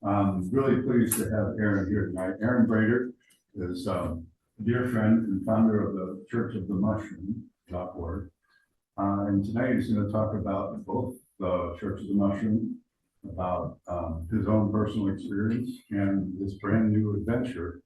I'm really pleased to have Aaron here tonight. Aaron Brader is a dear friend and founder of the Church of the Mushroom.org. And tonight he's going to talk about both the Church of the Mushroom, about his own personal experience and this brand new adventure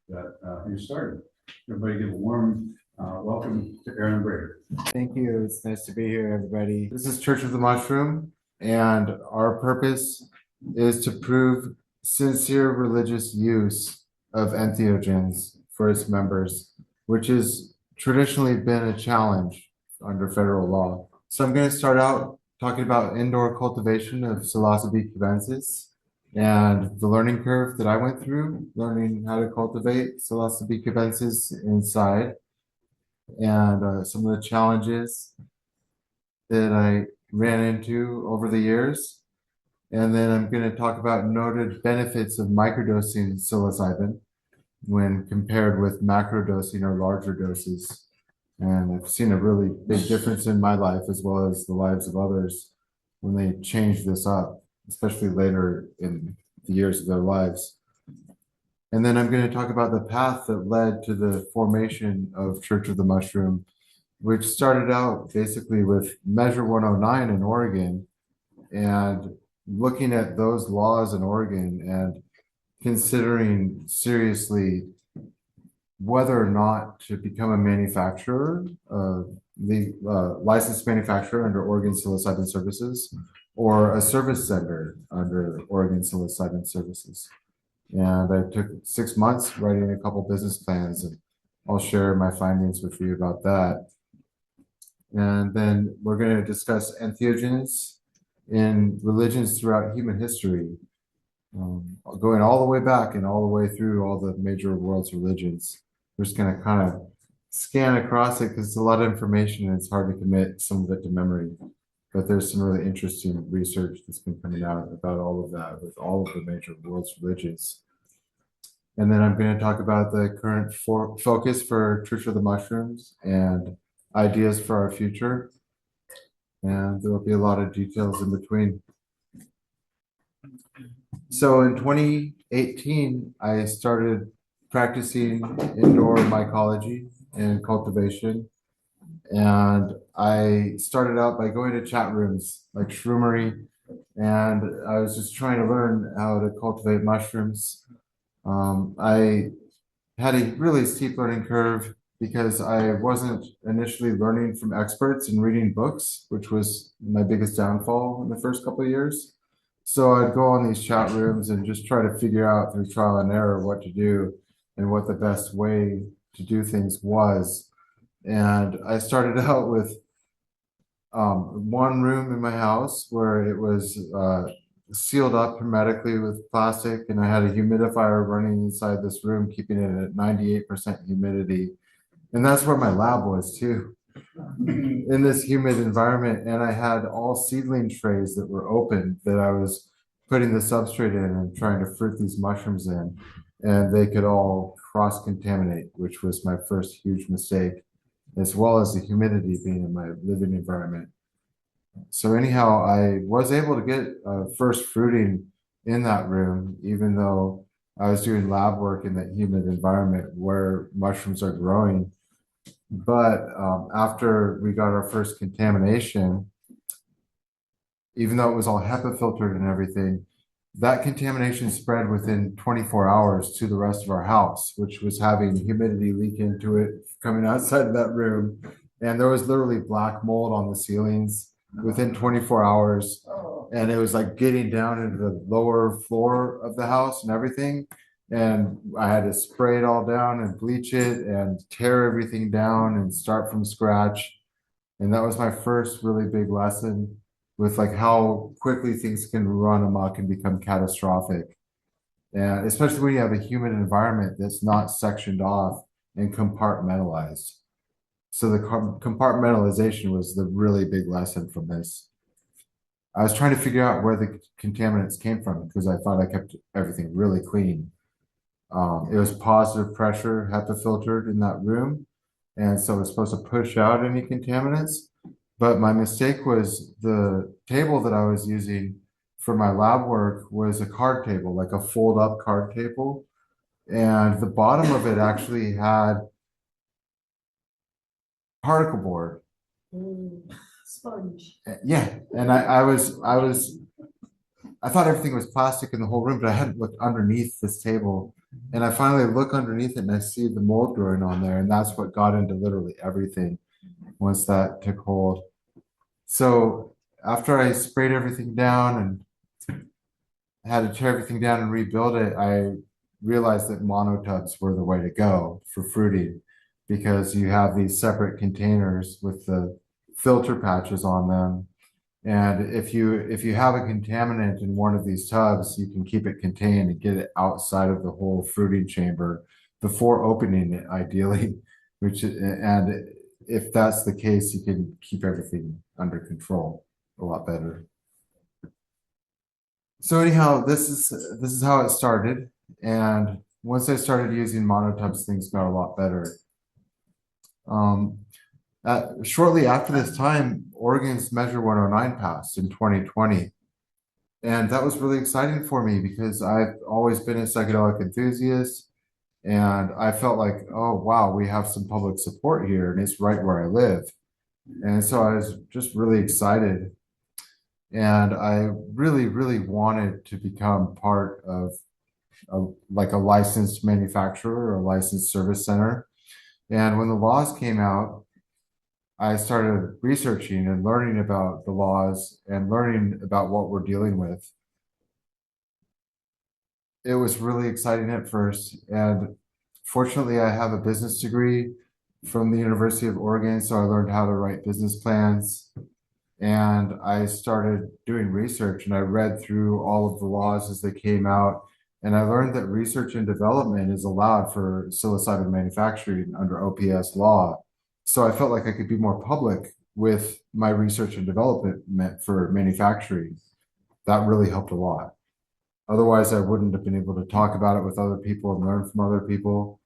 that he started. Everybody give a warm welcome to Aaron Brader. Thank you. It's nice to be here, everybody. This is Church of the Mushroom, and our purpose is to prove sincere religious use of entheogens for its members, which has traditionally been a challenge under federal law. So I'm going to start out talking about indoor cultivation of Psilocybe cubensis and the learning curve that I went through, learning how to cultivate Psilocybe cubensis inside, and some of the challenges that I ran into over the years. And then I'm going to talk about noted benefits of microdosing psilocybin when compared with macrodosing or larger doses. And I've seen a really big difference in my life as well as the lives of others when they change this up, especially later in the years of their lives. And then I'm going to talk about the path that led to the formation of Church of the Mushroom, which started out basically with Measure 109 in Oregon and looking at those laws in Oregon and considering seriously whether or not to become a manufacturer, the licensed manufacturer under Oregon Psilocybin Services, or a service center under Oregon Psilocybin Services. And I took 6 months writing a couple business plans, and I'll share my findings with you about that. And then we're going to discuss entheogens in religions throughout human history, going all the way back and all the way through all the major world's religions. We're just going to kind of scan across it because it's a lot of information and it's hard to commit some of it to memory. But there's some really interesting research that's been coming out about all of that with all of the major world's religions. And then I'm going to talk about the current focus for Church of the Mushrooms and ideas for our future. And there will be a lot of details in between. So in 2018, I started practicing indoor mycology and cultivation. And I started out by going to chat rooms like Shroomery, and I was just trying to learn how to cultivate mushrooms. I had a really steep learning curve because I wasn't initially learning from experts and reading books, which was my biggest downfall in the first couple of years. So I'd go on these chat rooms and just try to figure out through trial and error what to do and what the best way to do things was. And I started out with one room in my house where it was sealed up hermetically with plastic, and I had a humidifier running inside this room, keeping it at 98% humidity. And that's where my lab was too, in this humid environment. And I had all seedling trays that were open that I was putting the substrate in and trying to fruit these mushrooms in, and they could all cross-contaminate, which was my first huge mistake, as well as the humidity being in my living environment. So anyhow, I was able to get first fruiting in that room, even though I was doing lab work in that humid environment where mushrooms are growing. But after we got our first contamination, even though it was all HEPA filtered and everything, that contamination spread within 24 hours to the rest of our house, which was having humidity leak into it coming outside of that room. And there was literally black mold on the ceilings within 24 hours. And it was like getting down into the lower floor of the house and everything. And I had to spray it all down and bleach it and tear everything down and start from scratch. And that was my first really big lesson with like how quickly things can run amok and become catastrophic. And especially when you have a humid environment that's not sectioned off and compartmentalized. So the compartmentalization was the really big lesson from this. I was trying to figure out where the contaminants came from because I thought I kept everything really clean. It was positive pressure, HEPA filtered in that room. And so it was supposed to push out any contaminants. But my mistake was the table that I was using for my lab work was a card table, like a fold up card table. And the bottom of it actually had particle board. Sponge. Yeah. And I thought everything was plastic in the whole room, but I hadn't looked underneath this table. And I finally look underneath it and I see the mold growing on there. And that's what got into literally everything once that took hold. So after I sprayed everything down and had to tear everything down and rebuild it, I realized that monotubs were the way to go for fruiting because you have these separate containers with the filter patches on them. And if you have a contaminant in one of these tubs, you can keep it contained and get it outside of the whole fruiting chamber before opening it, ideally. And if that's the case, you can keep everything under control a lot better. So anyhow, this is how it started. And once I started using monotubs, things got a lot better. Shortly after this time, Oregon's Measure 109 passed in 2020. And that was really exciting for me because I've always been a psychedelic enthusiast. And I felt like, oh, wow, we have some public support here and it's right where I live. And so I was just really excited. And I really, really wanted to become part of like a licensed manufacturer or a licensed service center. And when the laws came out, I started researching and learning about the laws and learning about what we're dealing with. It was really exciting at first. And fortunately, I have a business degree from the University of Oregon, so I learned how to write business plans. And I started doing research and I read through all of the laws as they came out. And I learned that research and development is allowed for psilocybin manufacturing under OPS law. So I felt like I could be more public with my research and development for manufacturing. That really helped a lot. Otherwise, I wouldn't have been able to talk about it with other people and learn from other people.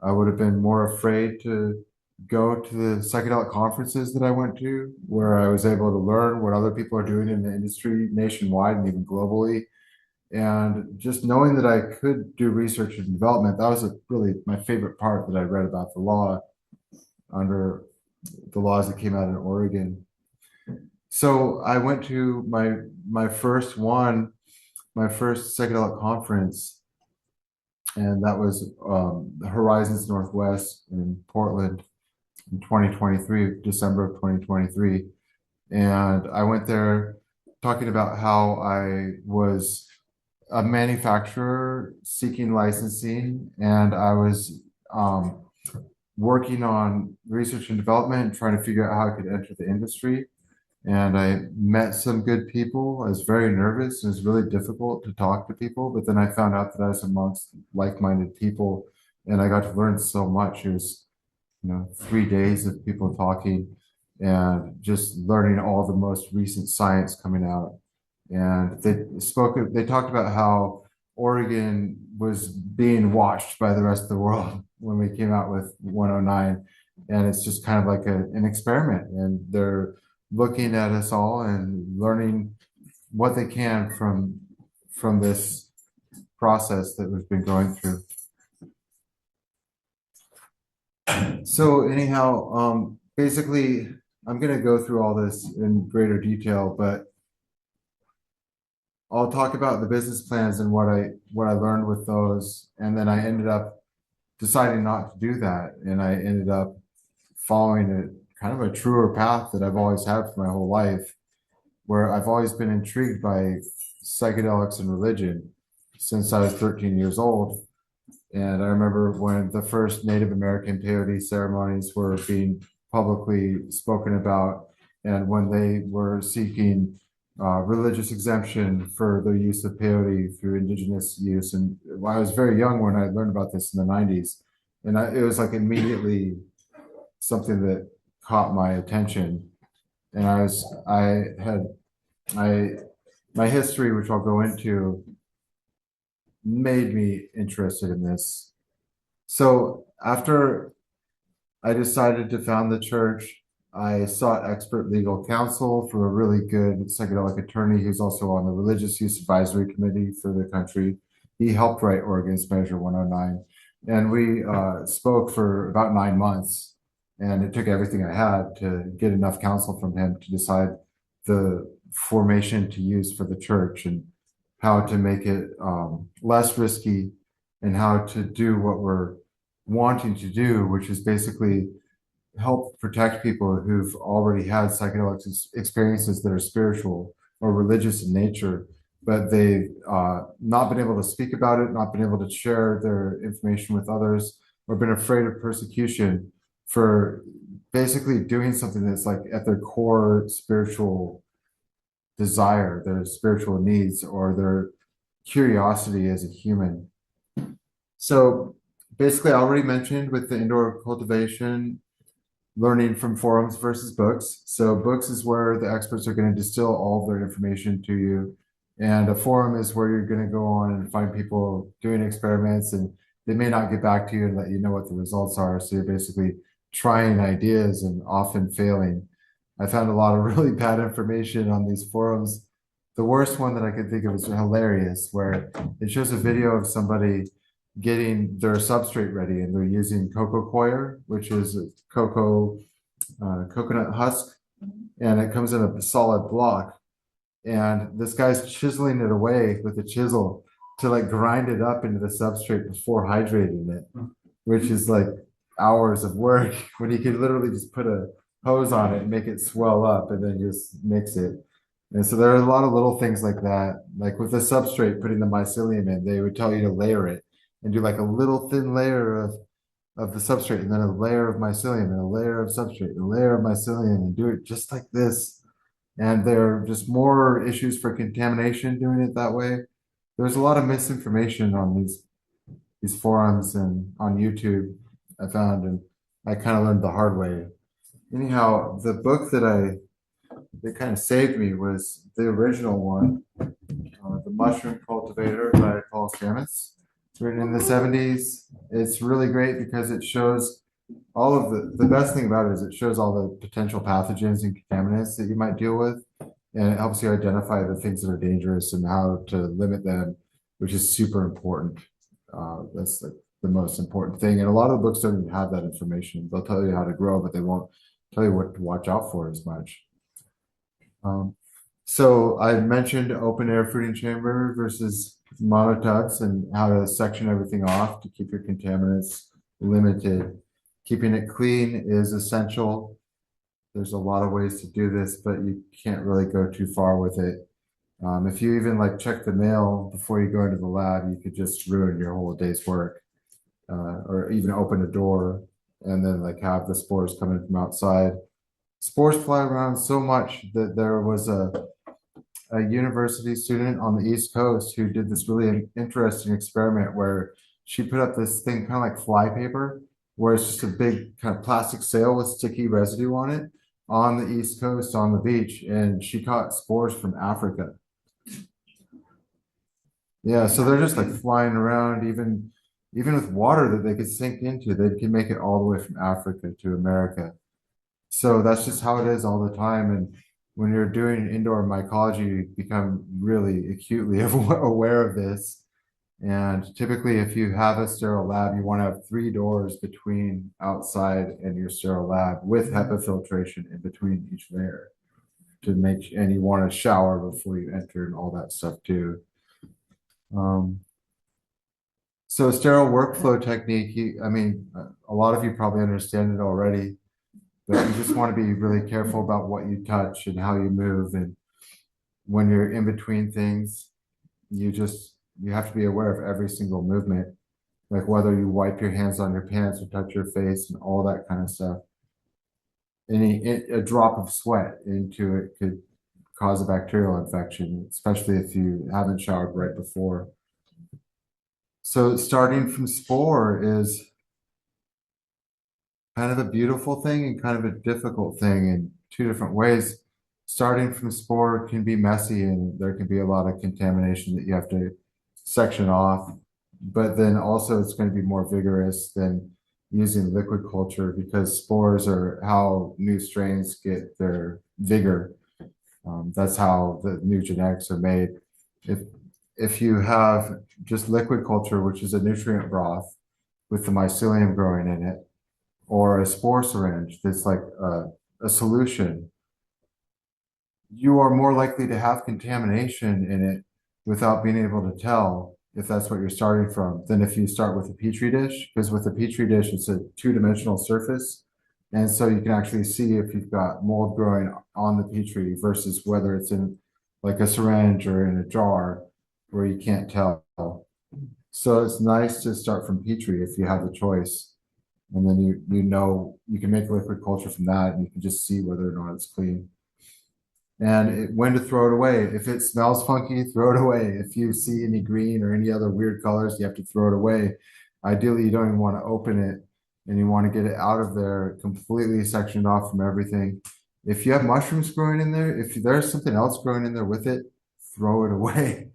I would have been more afraid to go to the psychedelic conferences that I went to, where I was able to learn what other people are doing in the industry nationwide and even globally. And just knowing that I could do research and development, that was really my favorite part that I read about the law under the laws that came out in Oregon. So I went to my first psychedelic conference, and that was Horizons Northwest in Portland in 2023, December of 2023. And I went there talking about how I was a manufacturer seeking licensing, and I was working on research and development, trying to figure out how I could enter the industry. And I met some good people. I was very nervous. It was really difficult to talk to people, but then I found out that I was amongst like-minded people, and I got to learn so much. It was, 3 days of people talking and just learning all the most recent science coming out. And they talked about how Oregon was being watched by the rest of the world when we came out with 109. And it's just kind of like an experiment. And they're looking at us all and learning what they can from this process that we've been going through. So anyhow, basically, I'm going to go through all this in greater detail, but I'll talk about the business plans and what I learned with those. And then I ended up deciding not to do that. And I ended up following a kind of a truer path that I've always had for my whole life, where I've always been intrigued by psychedelics and religion since I was 13 years old. And I remember when the first Native American peyote ceremonies were being publicly spoken about, and when they were seeking religious exemption for the use of peyote through indigenous use. And I was very young when I learned about this in the 90s. And it was like immediately something that caught my attention. And my history, which I'll go into, made me interested in this. So after I decided to found the church, I sought expert legal counsel from a really good psychedelic attorney who's also on the Religious Use Advisory Committee for the country. He helped write Oregon's Measure 109. And we spoke for about 9 months. And it took everything I had to get enough counsel from him to decide the formation to use for the church and how to make it less risky and how to do what we're wanting to do, which is basically help protect people who've already had psychedelic experiences that are spiritual or religious in nature, but they've not been able to speak about it, not been able to share their information with others, or been afraid of persecution for basically doing something that's like at their core spiritual desire, their spiritual needs, or their curiosity as a human. So basically, I already mentioned with the indoor cultivation, learning from forums versus books. So books is where the experts are going to distill all of their information to you. And a forum is where you're going to go on and find people doing experiments, and they may not get back to you and let you know what the results are. So you're basically trying ideas and often failing. I found a lot of really bad information on these forums. The worst one that I could think of is hilarious, where it shows a video of somebody getting their substrate ready, and they're using cocoa coir, which is a coconut husk, and it comes in a solid block. And this guy's chiseling it away with a chisel to like grind it up into the substrate before hydrating it, which is like hours of work when you could literally just put a hose on it and make it swell up and then just mix it. And so there are a lot of little things like that. Like with the substrate, putting the mycelium in, they would tell you to layer it and do like a little thin layer of the substrate, and then a layer of mycelium and a layer of substrate, and a layer of mycelium, and do it just like this. And there are just more issues for contamination doing it that way. There's a lot of misinformation on these forums and on YouTube, I found, and I kind of learned the hard way. Anyhow, the book that kind of saved me was the original one, The Mushroom Cultivator by Paul Stamets. It's written in the 70s. It's really great because it shows all of the best thing about it is it shows all the potential pathogens and contaminants that you might deal with. And it helps you identify the things that are dangerous and how to limit them, which is super important. That's like the most important thing. And a lot of the books don't even have that information. They'll tell you how to grow, but they won't tell you what to watch out for as much. So I mentioned open air fruiting chamber versus monotubs and how to section everything off to keep your contaminants limited. Keeping it clean is essential. There's a lot of ways to do this, but you can't really go too far with it. If you even like check the mail before you go into the lab, you could just ruin your whole day's work, or even open a door and then like have the spores coming from outside. Spores fly around so much that there was a university student on the East Coast who did this really interesting experiment where she put up this thing kind of like fly paper, where it's just a big kind of plastic sail with sticky residue on it on the East Coast on the beach, and she caught spores from Africa. Yeah, so they're just like flying around, even with water that they could sink into, they can make it all the way from Africa to America. So that's just how it is all the time. And when you're doing indoor mycology, you become really acutely aware of this. And typically, if you have a sterile lab, you want to have 3 doors between outside and your sterile lab with HEPA filtration in between each layer to make, and you want to shower before you enter and all that stuff too. So sterile workflow technique, I mean, a lot of you probably understand it already, but you just want to be really careful about what you touch and how you move. And when you're in between things, you have to be aware of every single movement, like whether you wipe your hands on your pants or touch your face and all that kind of stuff. A drop of sweat into it could cause a bacterial infection, especially if you haven't showered right before. So starting from spore is kind of a beautiful thing and kind of a difficult thing in 2 different ways. Starting from spore can be messy and there can be a lot of contamination that you have to section off, but then also it's going to be more vigorous than using liquid culture because spores are how new strains get their vigor. That's how the new genetics are made. If if you have just liquid culture, which is a nutrient broth with the mycelium growing in it, or a spore syringe that's like a solution, you are more likely to have contamination in it without being able to tell if that's what you're starting from than if you start with a petri dish. Because with a petri dish, it's a two-dimensional surface. And so you can actually see if you've got mold growing on the petri versus whether it's in like a syringe or in a jar where you can't tell. So it's nice to start from petri if you have the choice. And then you know you can make liquid culture from that and you can just see whether or not it's clean. And when to throw it away. If it smells funky, throw it away. If you see any green or any other weird colors, you have to throw it away. Ideally, you don't even want to open it and you want to get it out of there completely sectioned off from everything. If you have mushrooms growing in there, if there's something else growing in there with it, throw it away.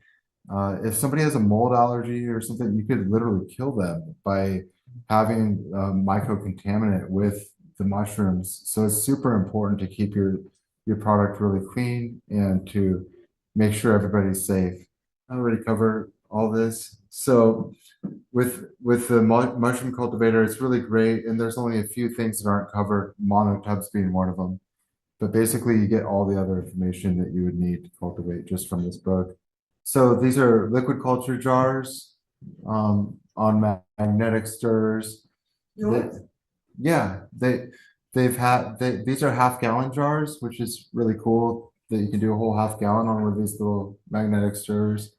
If somebody has a mold allergy or something, you could literally kill them by having microcontaminant with the mushrooms. So it's super important to keep your product really clean and to make sure everybody's safe. I already covered all this. So with the mushroom cultivator, it's really great. And there's only a few things that aren't covered, monotubs being one of them. But basically you get all the other information that you would need to cultivate just from this book. So these are liquid culture jars on magnetic stirrers. Yeah, these are half-gallon jars, which is really cool that you can do a whole half gallon on one of these little magnetic stirrers.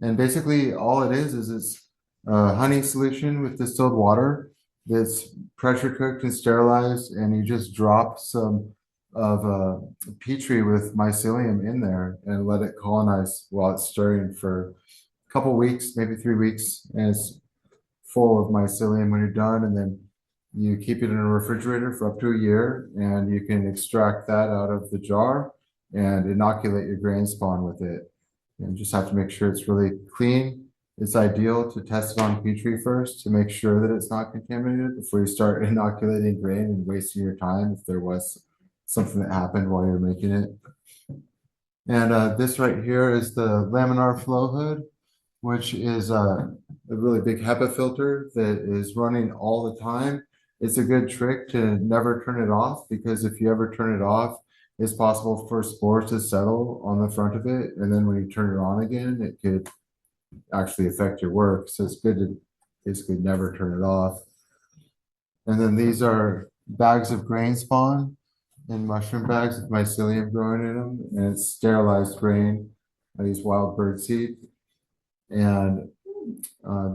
And basically all it is it's honey solution with distilled water that's pressure cooked and sterilized, and you just drop some of petri with mycelium in there and let it colonize while it's stirring for a couple weeks, maybe 3 weeks, and it's full of mycelium when you're done. And then you keep it in a refrigerator for up to a year, and you can extract that out of the jar and inoculate your grain spawn with it. And just have to make sure it's really clean. It's ideal to test it on Petri first to make sure that it's not contaminated before you start inoculating grain and wasting your time if there was something that happened while you're making it. And this right here is the laminar flow hood, which is a really big HEPA filter that is running all the time. It's a good trick to never turn it off, because if you ever turn it off, it's possible for spores to settle on the front of it. And then when you turn it on again, it could actually affect your work. So it's good to basically never turn it off. And then these are bags of grain spawn in mushroom bags with mycelium growing in them. And it's sterilized grain. I use wild bird seed. And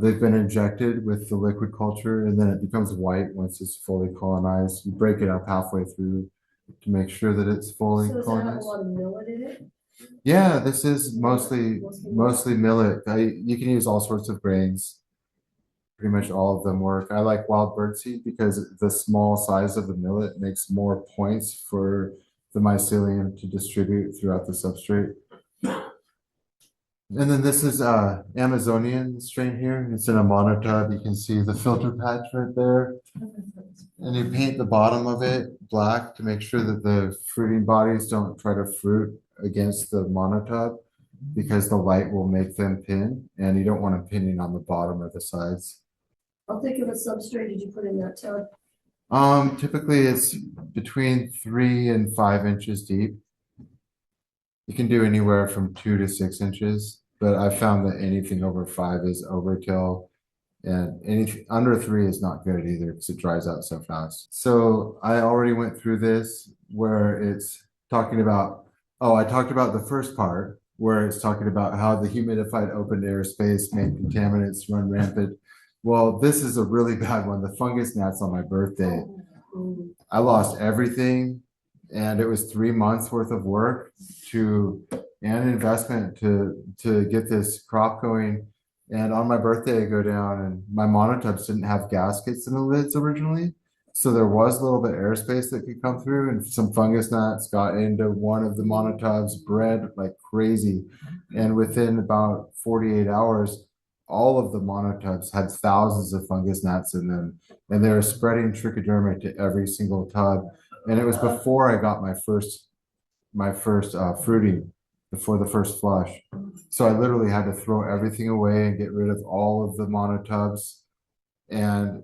they've been injected with the liquid culture, and then it becomes white once it's fully colonized. You break it up halfway through to make sure that it's fully So does it have a colonized. lot of millet in it? Yeah, this is mostly millet. You can use all sorts of grains. Pretty much all of them work. I like wild birdseed because the small size of the millet makes more points for the mycelium to distribute throughout the substrate. And then this is Amazonian strain here. It's in a monotub. You can see the filter patch right there. And you paint the bottom of it black to make sure that the fruiting bodies don't try to fruit against the monotub, because the light will make them pin, and you don't want them pinning on the bottom or the sides. I'll think of a substrate did you put in that tub? Typically it's between 3 and 5 inches deep. You can do anywhere from 2 to 6 inches, but I found that anything over 5 is overkill, and anything under 3 is not good either because it dries out so fast. So I already went through this where it's talking about, I talked about the first part where it's talking about how the humidified open air space made contaminants run rampant. Well, this is a really bad one. The fungus gnats on my birthday. I lost everything, and it was 3 months worth of work and investment to get this crop going. And on my birthday, I go down, and my monotubs didn't have gaskets in the lids originally. So there was a little bit of airspace that could come through, and some fungus gnats got into one of the monotubs, bred like crazy. And within about 48 hours, all of the monotubs had thousands of fungus gnats in them, and they were spreading trichoderma to every single tub. And it was before I got my first fruiting, before the first flush. So I literally had to throw everything away and get rid of all of the monotubs and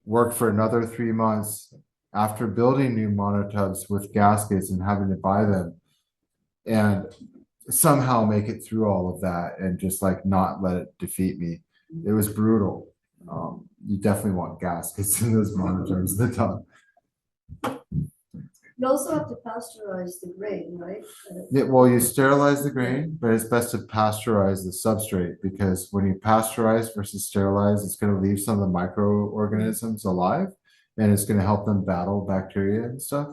work for another 3 months after building new monotubs with gaskets and having to buy them, and somehow make it through all of that and just like not let it defeat me. It was brutal. You definitely want gaskets in those monitors at the top. You also have to pasteurize the grain, right? Yeah, well, you sterilize the grain, but it's best to pasteurize the substrate, because when you pasteurize versus sterilize, it's going to leave some of the microorganisms alive, and it's going to help them battle bacteria and stuff.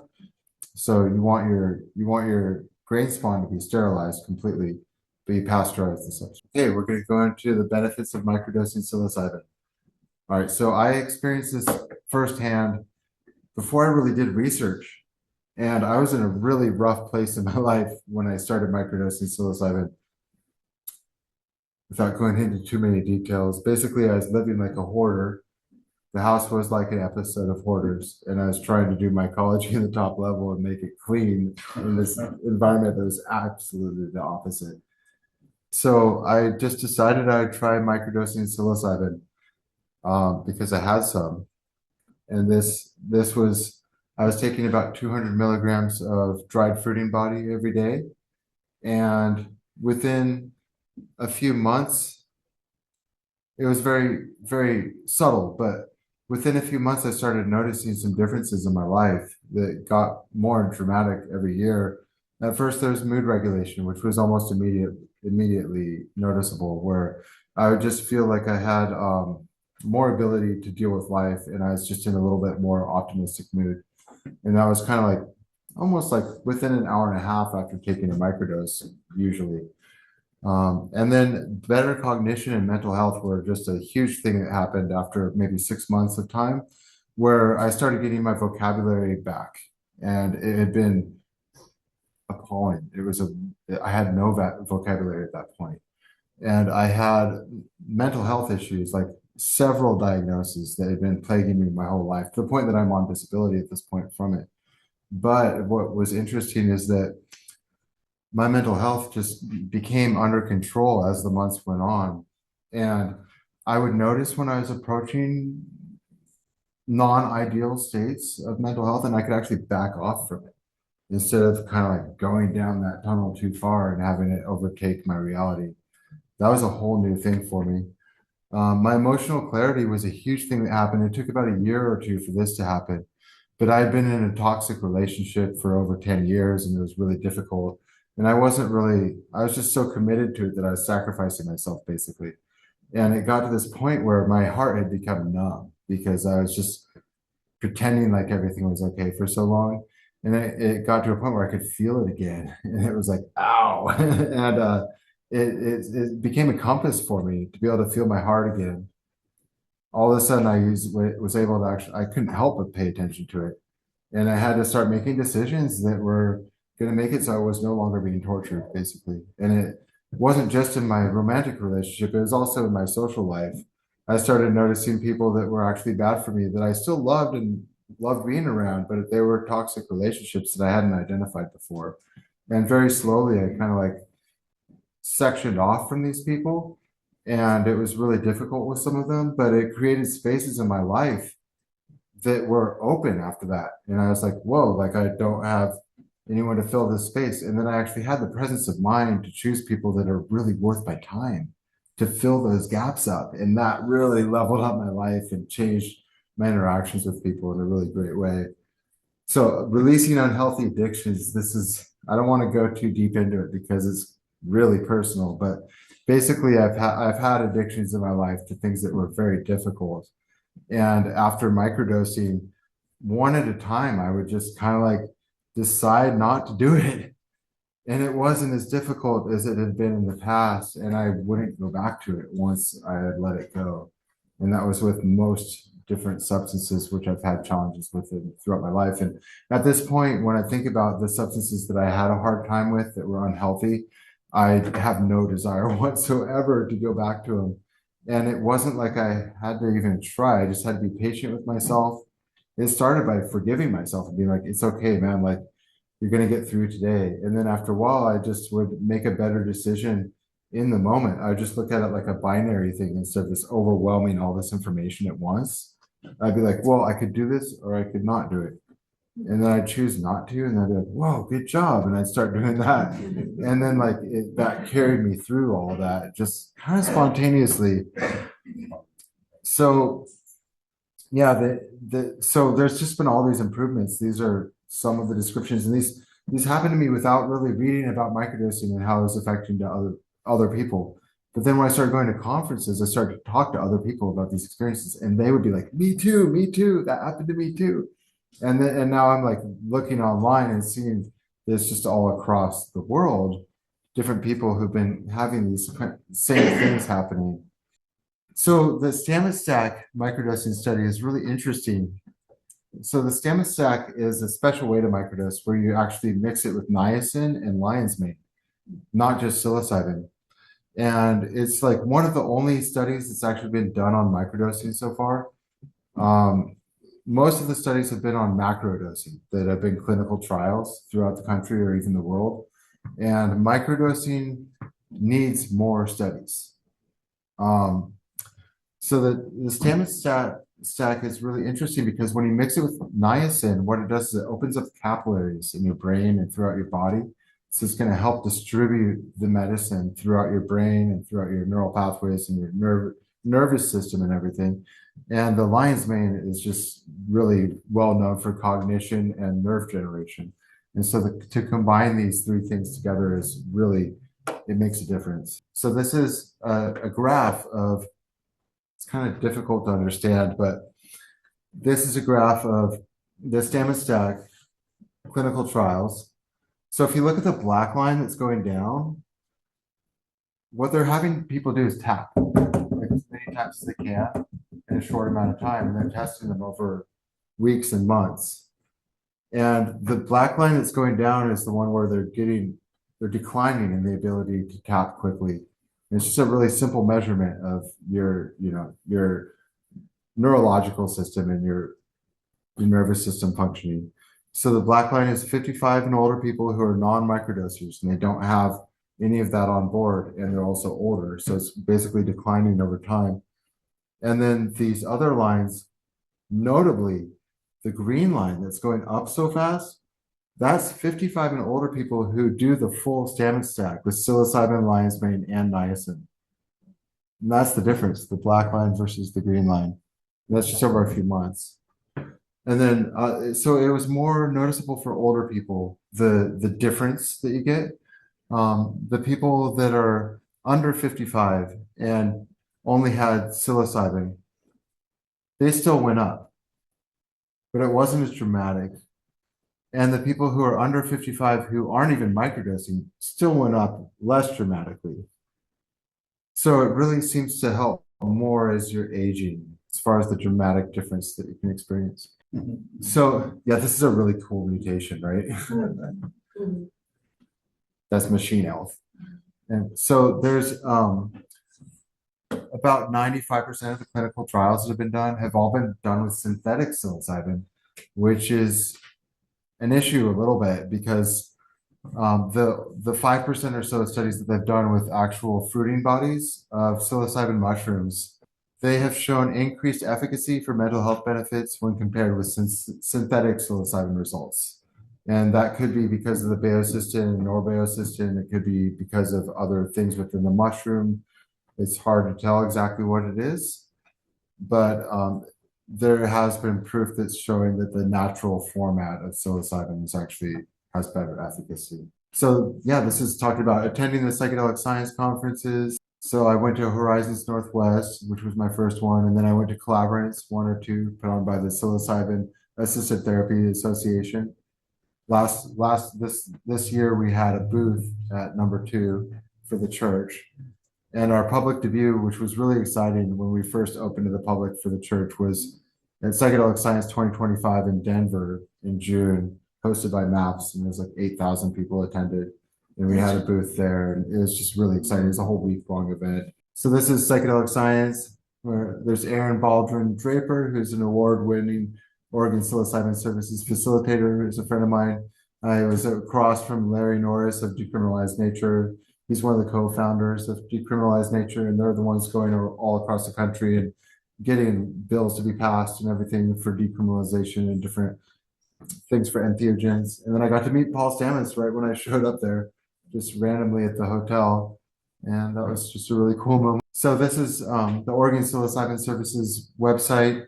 So you want your grain spawn to be sterilized completely, but you pasteurize the substrate. Okay, we're going to go into the benefits of microdosing psilocybin. All right, so I experienced this firsthand before I really did research. And I was in a really rough place in my life when I started microdosing psilocybin. Without going into too many details, basically I was living like a hoarder. The house was like an episode of Hoarders, and I was trying to do mycology in the top level and make it clean in this environment that was absolutely the opposite. So I just decided I would try microdosing psilocybin because I had some, and this was, I was taking about 200 milligrams of dried fruiting body every day. And within a few months, it was very, very subtle, but within a few months, I started noticing some differences in my life that got more dramatic every year. At first, there was mood regulation, which was almost immediately noticeable, where I would just feel like I had more ability to deal with life, and I was just in a little bit more optimistic mood. And that was kind of like almost like within an hour and a half after taking a microdose, usually. And then better cognition and mental health were just a huge thing that happened after maybe 6 months of time, where I started getting my vocabulary back. And it had been appalling. I had no vocabulary at that point. And I had mental health issues, like several diagnoses that had been plaguing me my whole life, to the point that I'm on disability at this point from it. But what was interesting is that my mental health just became under control as the months went on. And I would notice when I was approaching non-ideal states of mental health, and I could actually back off from it instead of kind of like going down that tunnel too far and having it overtake my reality. That was a whole new thing for me. My emotional clarity was a huge thing that happened. It took about a year or two for this to happen, but I had been in a toxic relationship for over 10 years, and it was really difficult. And I was just so committed to it that I was sacrificing myself basically. And it got to this point where my heart had become numb because I was just pretending like everything was okay for so long. And it got to a point where I could feel it again. And it was like, ow. And it became a compass for me to be able to feel my heart again. All of a sudden, was able to actually, I couldn't help but pay attention to it. And I had to start making decisions that were going to make it so I was no longer being tortured, basically. And it wasn't just in my romantic relationship, it was also in my social life. I started noticing people that were actually bad for me that I still loved and loved being around, but they were toxic relationships that I hadn't identified before. And very slowly, I kind of like sectioned off from these people. And it was really difficult with some of them, but it created spaces in my life that were open after that. And I was like, whoa, like I don't have anyone to fill this space. And then I actually had the presence of mind to choose people that are really worth my time to fill those gaps up. And that really leveled up my life and changed my interactions with people in a really great way. So releasing unhealthy addictions, I don't want to go too deep into it because it's really personal, but basically I've had addictions in my life to things that were very difficult. And after microdosing, one at a time, I would just kind of like decide not to do it. And it wasn't as difficult as it had been in the past. And I wouldn't go back to it once I had let it go. And that was with most different substances, which I've had challenges with throughout my life. And at this point, when I think about the substances that I had a hard time with that were unhealthy, I have no desire whatsoever to go back to them. And it wasn't like I had to even try. I just had to be patient with myself. It started by forgiving myself and being like, it's okay, man. Like, you're going to get through today. And then after a while, I just would make a better decision in the moment. I would just look at it like a binary thing instead of just overwhelming all this information at once. I'd be like, well, I could do this or I could not do it. And then I'd choose not to. And I'd be like, whoa, good job. And I'd start doing that. And then like that carried me through all that just kind of spontaneously. So yeah, so there's just been all these improvements. These are some of the descriptions, and these happened to me without really reading about microdosing and how it was affecting to other people. But then when I started going to conferences, I started to talk to other people about these experiences, and they would be like, me too, that happened to me too." And now I'm like looking online and seeing this just all across the world, different people who've been having these same things happening. So the Stamets stack microdosing study is really interesting. So the Stamets stack is a special way to microdose where you actually mix it with niacin and lion's mane, not just psilocybin. And it's like one of the only studies that's actually been done on microdosing so far. Most of the studies have been on macrodosing that have been clinical trials throughout the country or even the world. And microdosing needs more studies. So the Stamets stack is really interesting because when you mix it with niacin, what it does is it opens up capillaries in your brain and throughout your body. So it's going to help distribute the medicine throughout your brain and throughout your neural pathways and your nervous system and everything. And the lion's mane is just really well known for cognition and nerve generation. And so to combine these three things together is really, it makes a difference. So this is a graph of, it's kind of difficult to understand, but this is a graph of the Stamets stack clinical trials. So if you look at the black line that's going down, what they're having people do is tap, like as many taps as they can in a short amount of time, and they're testing them over weeks and months. And the black line that's going down is the one where they're declining in the ability to tap quickly. It's just a really simple measurement of your neurological system and your nervous system functioning. So the black line is 55 and older people who are non-microdosers and they don't have any of that on board, and they're also older. So it's basically declining over time. And then these other lines, notably the green line that's going up so fast, that's 55 and older people who do the full Stamets stack with psilocybin, lion's mane, and niacin. And that's the difference, the black line versus the green line. And that's just over a few months. And then, so it was more noticeable for older people, the difference that you get. The people that are under 55 and only had psilocybin, they still went up, but it wasn't as dramatic. And the people who are under 55 who aren't even microdosing still went up less dramatically. So it really seems to help more as you're aging, as far as the dramatic difference that you can experience. So yeah, this is a really cool mutation, right? That's machine health. And so there's about 95% of the clinical trials that have been done have all been done with synthetic psilocybin, which is an issue a little bit because the 5% or so of studies that they've done with actual fruiting bodies of psilocybin mushrooms, they have shown increased efficacy for mental health benefits when compared with synthetic psilocybin results. And that could be because of the baeocystin and norbaeocystin. It could be because of other things within the mushroom. It's hard to tell exactly what it is, but there has been proof that's showing that the natural format of psilocybin is actually has better efficacy. So yeah, this is talking about attending the psychedelic science conferences. So I went to Horizons Northwest, which was my first one, and then I went to Collaborants, one or two, put on by the Psilocybin Assisted Therapy Association. This year we had a booth at number 2 for the church. And our public debut, which was really exciting when we first opened to the public for the church, was at Psychedelic Science 2025 in Denver in June, hosted by MAPS, and it was like 8,000 people attended. And we had a booth there, and it was just really exciting. It was a whole week-long event. So this is psychedelic science, where there's Aaron Baldwin Draper, who's an award-winning Oregon Psilocybin Services facilitator, who's a friend of mine. I was across from Larry Norris of Decriminalized Nature. He's one of the co-founders of Decriminalized Nature, and they're the ones going all across the country and getting bills to be passed and everything for decriminalization and different things for entheogens. And then I got to meet Paul Stamets right when I showed up there, just randomly at the hotel. And that was just a really cool moment. So this is the Oregon Psilocybin Services website.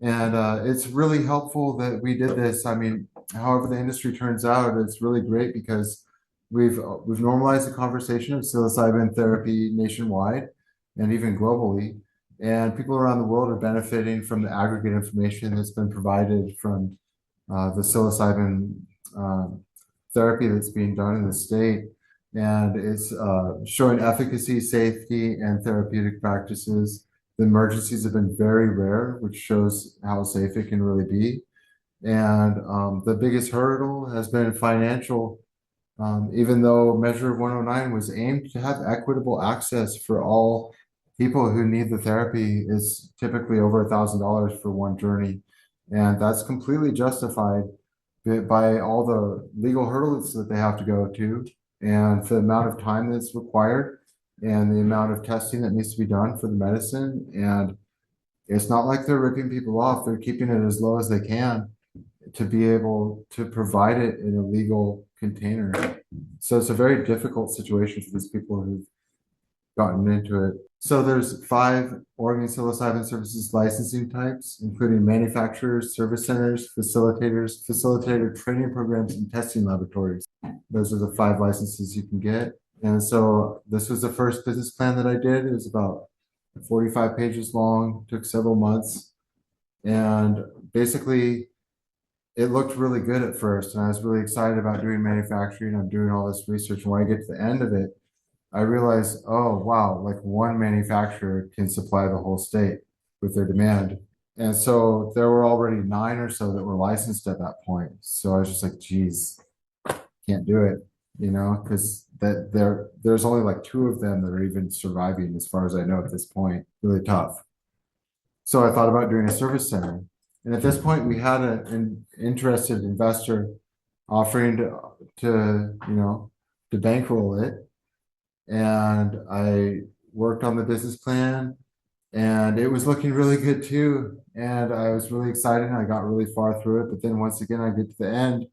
And it's really helpful that we did this. I mean, however the industry turns out, it's really great because we've normalized the conversation of psilocybin therapy nationwide and even globally. And people around the world are benefiting from the aggregate information that's been provided from the psilocybin therapy that's being done in the state. And it's showing efficacy, safety, and therapeutic practices. The emergencies have been very rare, which shows how safe it can really be. And the biggest hurdle has been financial. Even though Measure 109 was aimed to have equitable access for all people who need the therapy, is typically over $1,000 for one journey. And that's completely justified by all the legal hurdles that they have to go to and the amount of time that's required and the amount of testing that needs to be done for the medicine. And it's not like they're ripping people off. They're keeping it as low as they can to be able to provide it in a legal container. So it's a very difficult situation for these people who've gotten into it. So there's 5 Oregon Psilocybin Services licensing types, including manufacturers, service centers, facilitators, facilitator training programs, and testing laboratories. Those are the 5 licenses you can get. And so this was the first business plan that I did. It was about 45 pages long, took several months. And basically, it looked really good at first. And I was really excited about doing manufacturing. I'm doing all this research. And when I get to the end of it, I realized, oh, wow, like one manufacturer can supply the whole state with their demand. And so there were already 9 or so that were licensed at that point. So I was just like, geez, can't do it, because there's only like 2 of them that are even surviving as far as I know at this point. Really tough. So I thought about doing a service center. And at this point, we had an interested investor offering to bankroll it. And I worked on the business plan and it was looking really good too. And I was really excited and I got really far through it. But then once again, I get to the end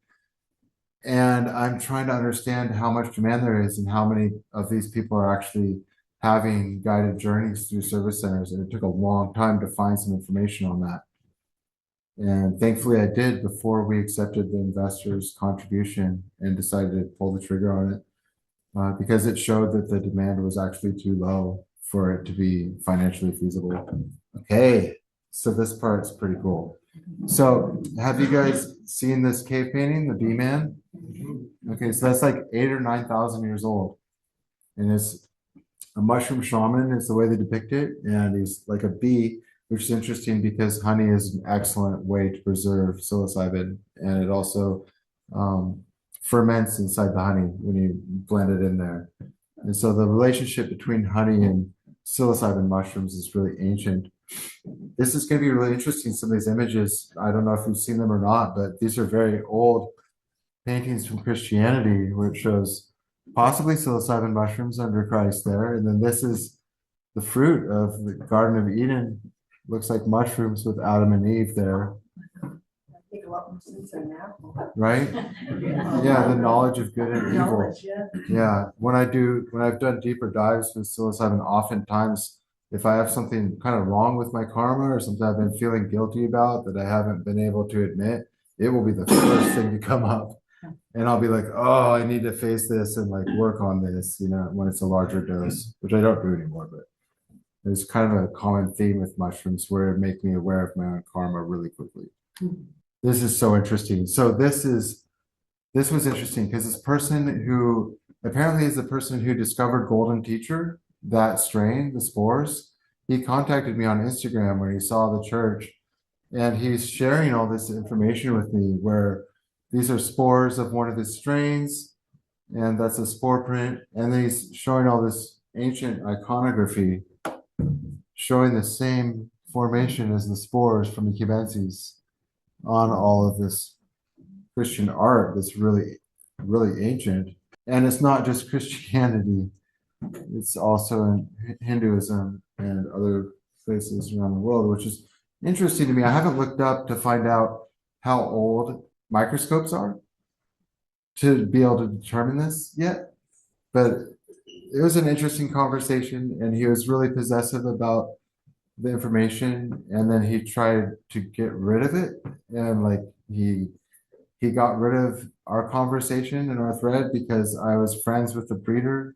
and I'm trying to understand how much demand there is and how many of these people are actually having guided journeys through service centers. And it took a long time to find some information on that. And thankfully I did before we accepted the investor's contribution and decided to pull the trigger on it. Because it showed that the demand was actually too low for it to be financially feasible. Okay, so this part's pretty cool. So have you guys seen this cave painting, the bee man? Okay, so that's like 8,000 or 9,000 years old. And it's a mushroom shaman is the way they depict it. And he's like a bee, which is interesting because honey is an excellent way to preserve psilocybin. And it also ferments inside the honey when you blend it in there. And so the relationship between honey and psilocybin mushrooms is really ancient. This is going to be really interesting. Some of these images, I don't know if you've seen them or not, but these are very old paintings from Christianity where it shows possibly psilocybin mushrooms under Christ there. And then this is the fruit of the Garden of Eden. Looks like mushrooms with Adam and Eve there. Right? Yeah, the knowledge of good and evil. Yeah. When I've done deeper dives with psilocybin, oftentimes if I have something kind of wrong with my karma or something I've been feeling guilty about that I haven't been able to admit, it will be the first thing to come up. And I'll be like, oh, I need to face this and like work on this, when it's a larger dose, which I don't do anymore, but there's kind of a common theme with mushrooms where it makes me aware of my own karma really quickly. This is so interesting. So this was interesting because this person who apparently is the person who discovered Golden Teacher, that strain, the spores, he contacted me on Instagram when he saw the church and he's sharing all this information with me where these are spores of one of his strains and that's a spore print. And then he's showing all this ancient iconography showing the same formation as the spores from the cubensis on all of this Christian art that's really, really ancient. And it's not just Christianity, it's also in Hinduism and other places around the world, which is interesting to me. I haven't looked up to find out how old microscopes are to be able to determine this yet, but it was an interesting conversation, and he was really possessive about the information, and then he tried to get rid of it, and like he got rid of our conversation and our thread because I was friends with the breeder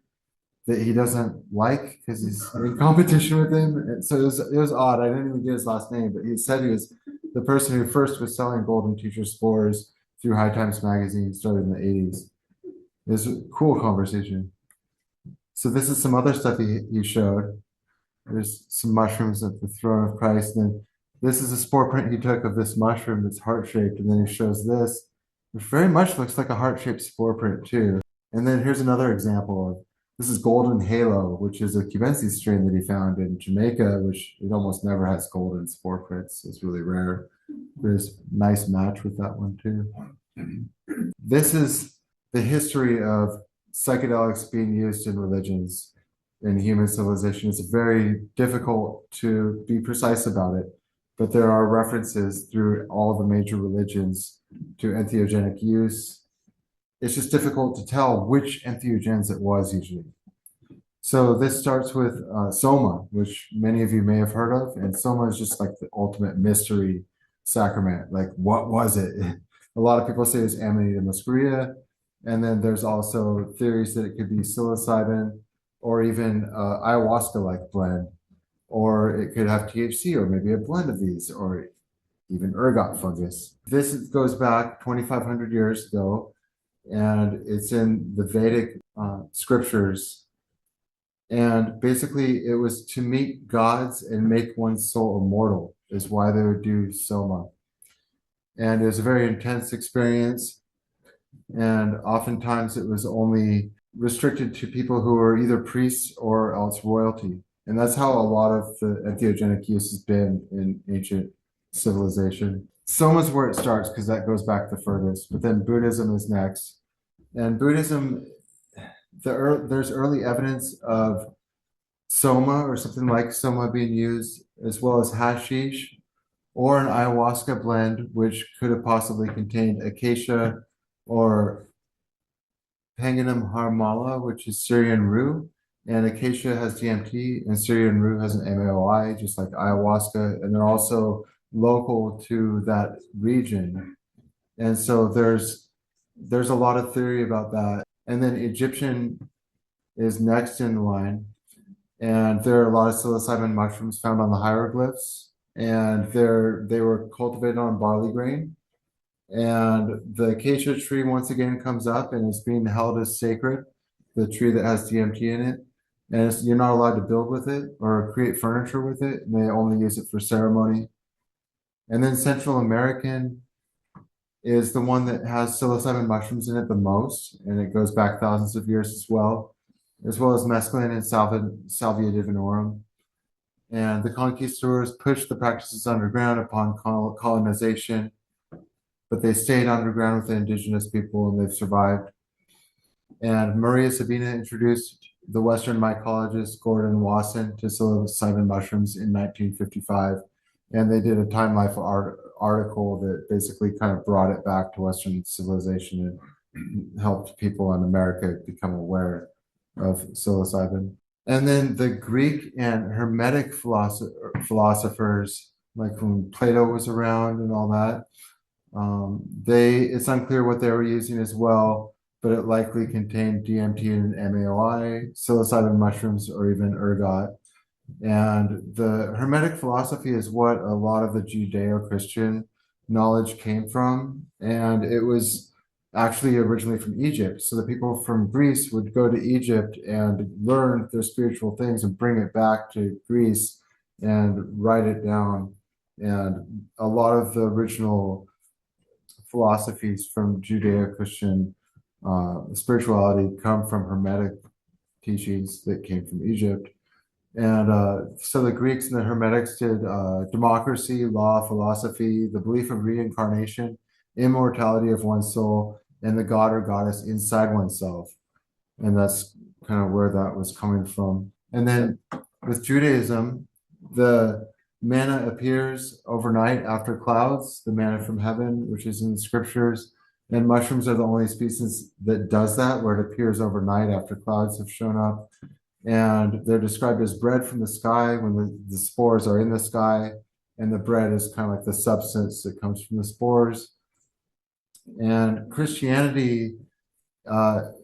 that he doesn't like because he's in competition with him. And so it was odd. I didn't even get his last name, but he said he was the person who first was selling golden teacher spores through High Times magazine, started in the 80s. It was a cool conversation. So this is some other stuff he showed. There's some mushrooms at the throne of Christ. And this is a spore print he took of this mushroom that's heart-shaped. And then he shows this, which very much looks like a heart-shaped spore print too. And then here's another example of, this is Golden Halo, which is a cubensis strain that he found in Jamaica, which it almost never has golden spore prints. It's really rare. There's a nice match with that one too. This is the history of psychedelics being used in religions in human civilization. It's very difficult to be precise about it, but there are references through all the major religions to entheogenic use. It's just difficult to tell which entheogens it was usually. So this starts with soma, which many of you may have heard of, and soma is just like the ultimate mystery sacrament. Like, what was it? A lot of people say it's Amanita muscaria, and then there's also theories that it could be psilocybin or even ayahuasca-like blend, or it could have THC or maybe a blend of these, or even ergot fungus. This goes back 2,500 years ago, and it's in the Vedic scriptures. And basically, it was to meet gods and make one's soul immortal, is why they would do soma. And it was a very intense experience. And oftentimes, it was only restricted to people who were either priests or else royalty. And that's how a lot of the entheogenic use has been in ancient civilization. Soma is where it starts because that goes back the furthest. But then Buddhism is next. And Buddhism, there's early evidence of soma or something like soma being used, as well as hashish or an ayahuasca blend, which could have possibly contained acacia or Panganum harmala, which is Syrian rue. And acacia has DMT, and Syrian rue has an MAOI, just like ayahuasca. And they're also local to that region. And so there's a lot of theory about that. And then Egyptian is next in line. And there are a lot of psilocybin mushrooms found on the hieroglyphs. And they were cultivated on barley grain. And the acacia tree once again comes up and is being held as sacred, the tree that has DMT in it. And you're not allowed to build with it or create furniture with it. And they only use it for ceremony. And then Central American is the one that has psilocybin mushrooms in it the most, and it goes back thousands of years as well as mescaline and salvia divinorum. And the conquistadors pushed the practices underground upon colonization, but they stayed underground with the indigenous people, and they've survived. And Maria Sabina introduced the Western mycologist Gordon Wasson to psilocybin mushrooms in 1955. And they did a Time Life article that basically kind of brought it back to Western civilization and helped people in America become aware of psilocybin. And then the Greek and Hermetic philosophers, like when Plato was around and all that, it's unclear what they were using as well, but it likely contained DMT and MAOI, psilocybin mushrooms, or even ergot. And the Hermetic philosophy is what a lot of the Judeo-Christian knowledge came from. And it was actually originally from Egypt. So the people from Greece would go to Egypt and learn their spiritual things and bring it back to Greece and write it down. And a lot of the original philosophies from Judeo-Christian spirituality come from Hermetic teachings that came from Egypt. And so the Greeks and the Hermetics did democracy, law, philosophy, the belief of reincarnation, immortality of one's soul, and the god or goddess inside oneself. And that's kind of where that was coming from. And then with Judaism, the manna appears overnight after clouds, the manna from heaven, which is in the scriptures. And mushrooms are the only species that does that, where it appears overnight after clouds have shown up. And they're described as bread from the sky when the spores are in the sky, and the bread is kind of like the substance that comes from the spores. And Christianity, the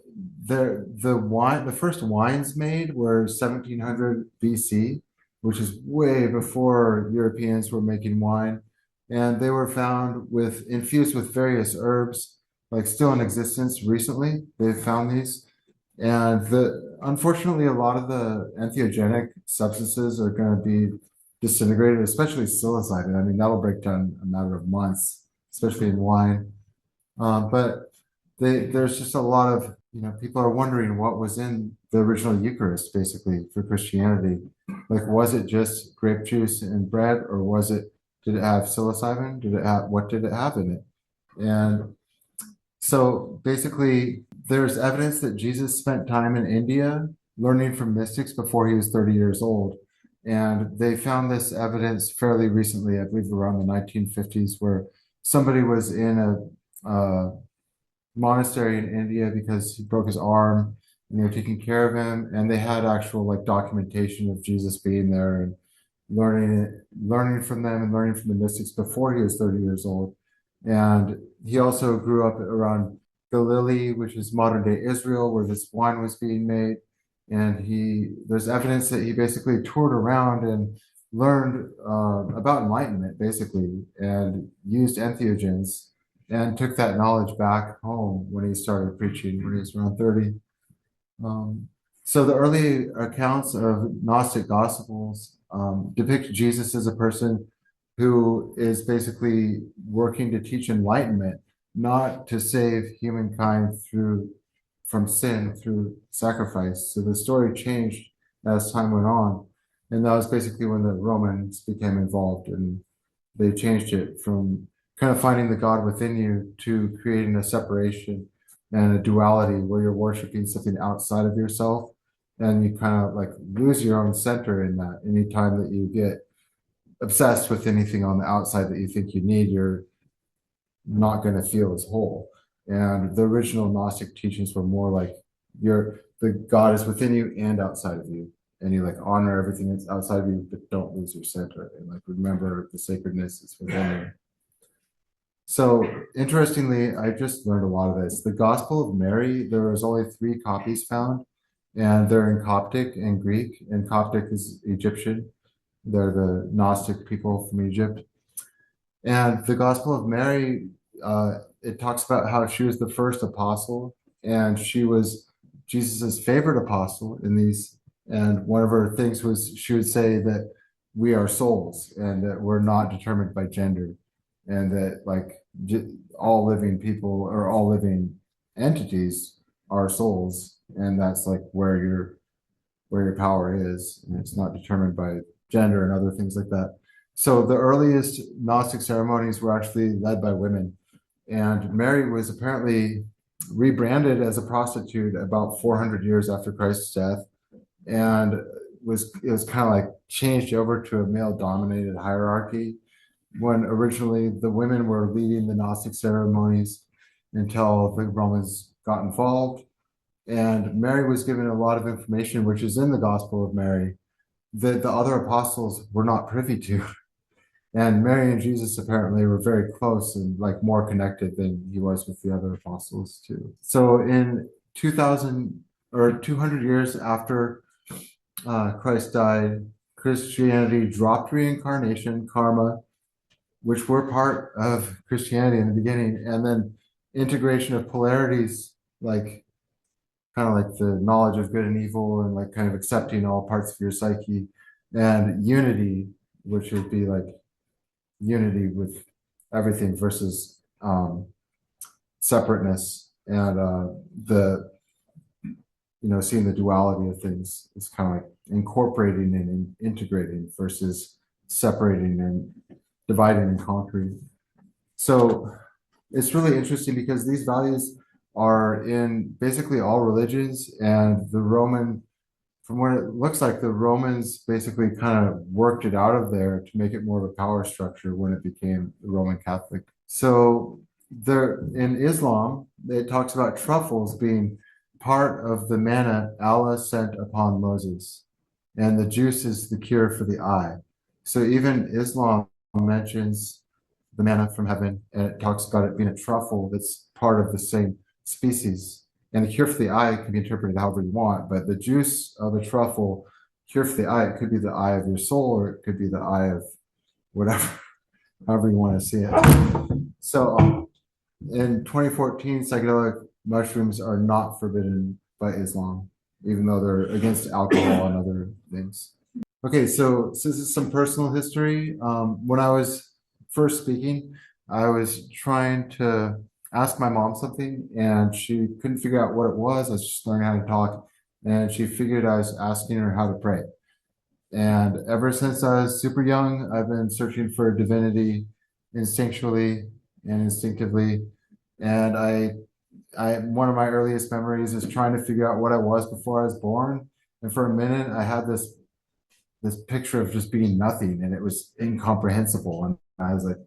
first wines made were 1700 BC, which is way before Europeans were making wine, and they were found infused with various herbs, like still in existence recently. They've found these. And unfortunately, a lot of the entheogenic substances are going to be disintegrated, especially psilocybin. I mean, that'll break down in a matter of months, especially in wine. But there's just a lot of, people are wondering what was in the original Eucharist, basically, for Christianity. Like, was it just grape juice and bread, or did it have psilocybin? What did it have in it? And so basically, there's evidence that Jesus spent time in India learning from mystics before he was 30 years old. And they found this evidence fairly recently, I believe around the 1950s, where somebody was in a monastery in India because he broke his arm, and they were taking care of him. And they had actual like documentation of Jesus being there and learning from them and learning from the mystics before he was 30 years old. And he also grew up around Galilee, which is modern day Israel, where this wine was being made. And there's evidence that he basically toured around and learned about enlightenment, basically, and used entheogens and took that knowledge back home when he started preaching when he was around 30. So the early accounts of Gnostic Gospels depict Jesus as a person who is basically working to teach enlightenment, not to save humankind from sin through sacrifice. So the story changed as time went on. And that was basically when the Romans became involved, and they changed it from kind of finding the God within you to creating a separation and a duality where you're worshiping something outside of yourself, and you kind of like lose your own center in that. Anytime that you get obsessed with anything on the outside that you think you need, you're not going to feel as whole. And the original Gnostic teachings were more like the God is within you and outside of you, and you like honor everything that's outside of you, but don't lose your center, and like remember the sacredness is within you. So interestingly, I just learned a lot of this. The Gospel of Mary, there was only 3 copies found, and they're in Coptic and Greek, and Coptic is Egyptian. They're the Gnostic people from Egypt. And the Gospel of Mary, it talks about how she was the first apostle, and she was Jesus's favorite apostle in these. And one of her things was she would say that we are souls and that we're not determined by gender, and that like all living people or all living entities are souls, and that's like where your power is, and it's not determined by gender and other things like that. So the earliest Gnostic ceremonies were actually led by women, and Mary was apparently rebranded as a prostitute about 400 years after Christ's death, and it was kind of like changed over to a male-dominated hierarchy, when originally the women were leading the Gnostic ceremonies until the Romans got involved. And Mary was given a lot of information, which is in the Gospel of Mary, that the other apostles were not privy to. And Mary and Jesus apparently were very close and like more connected than he was with the other apostles too. So in 200 years after Christ died, Christianity dropped reincarnation, karma, which were part of Christianity in the beginning, and then integration of polarities, like kind of like the knowledge of good and evil, and like kind of accepting all parts of your psyche, and unity, which would be like unity with everything versus separateness. And seeing the duality of things. It's kind of like incorporating and integrating versus separating and dividing and conquering. So it's really interesting because these values are in basically all religions, and from what it looks like, the Romans basically kind of worked it out of there to make it more of a power structure when it became the Roman Catholic. So there in Islam, it talks about truffles being part of the manna Allah sent upon Moses, and the juice is the cure for the eye. So even Islam mentions the manna from heaven, and it talks about it being a truffle that's part of the same species. And the cure for the eye can be interpreted however you want, but the juice of a truffle, cure for the eye, it could be the eye of your soul, or it could be the eye of whatever, however you want to see it. So in 2014, psychedelic mushrooms are not forbidden by Islam, even though they're against alcohol and other things. Okay, so this is some personal history. When I was first speaking, I was trying to ask my mom something, and she couldn't figure out what it was. I was just learning how to talk, and she figured I was asking her how to pray. And ever since I was super young, I've been searching for divinity instinctually and instinctively. And one of my earliest memories is trying to figure out what I was before I was born. And for a minute, I had this picture of just being nothing, and it was incomprehensible. And I was like,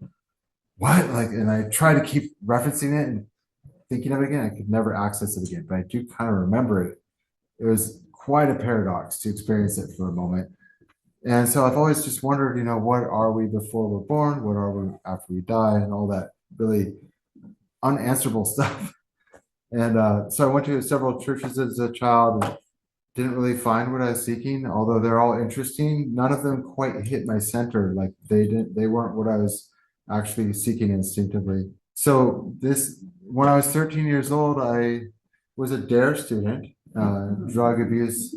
what? Like, and I try to keep referencing it and thinking of it again. I could never access it again, but I do kind of remember it. It was quite a paradox to experience it for a moment. And so I've always just wondered, what are we before we're born? What are we after we die? And all that really unanswerable stuff. And so I went to several churches as a child and didn't really find what I was seeking, although they're all interesting. None of them quite hit my center. Like they weren't what I was actually seeking instinctively. So when I was 13 years old, I was a DARE student, drug abuse,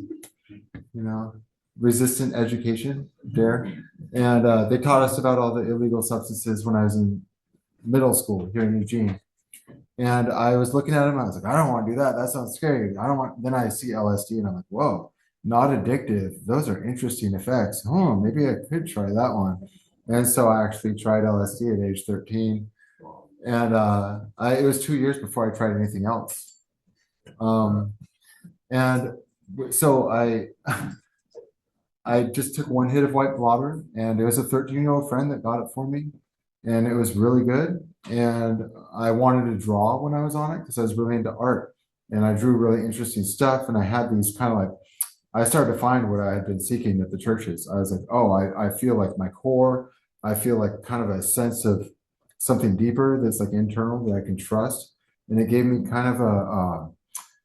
resistant education, DARE. And they taught us about all the illegal substances when I was in middle school here in Eugene. And I was looking at him, I was like, I don't want to do that. That sounds scary. Then I see LSD and I'm like, whoa, not addictive. Those are interesting effects. Oh, maybe I could try that one. And so I actually tried LSD at age 13. And it was 2 years before I tried anything else. And so I just took one hit of white blobber, and it was a 13-year-old friend that got it for me. And it was really good. And I wanted to draw when I was on it because I was really into art. And I drew really interesting stuff. And I had these kind of like, I started to find what I had been seeking at the churches. I was like, oh, I feel like my core. I feel like kind of a sense of something deeper that's like internal that I can trust. And it gave me kind of a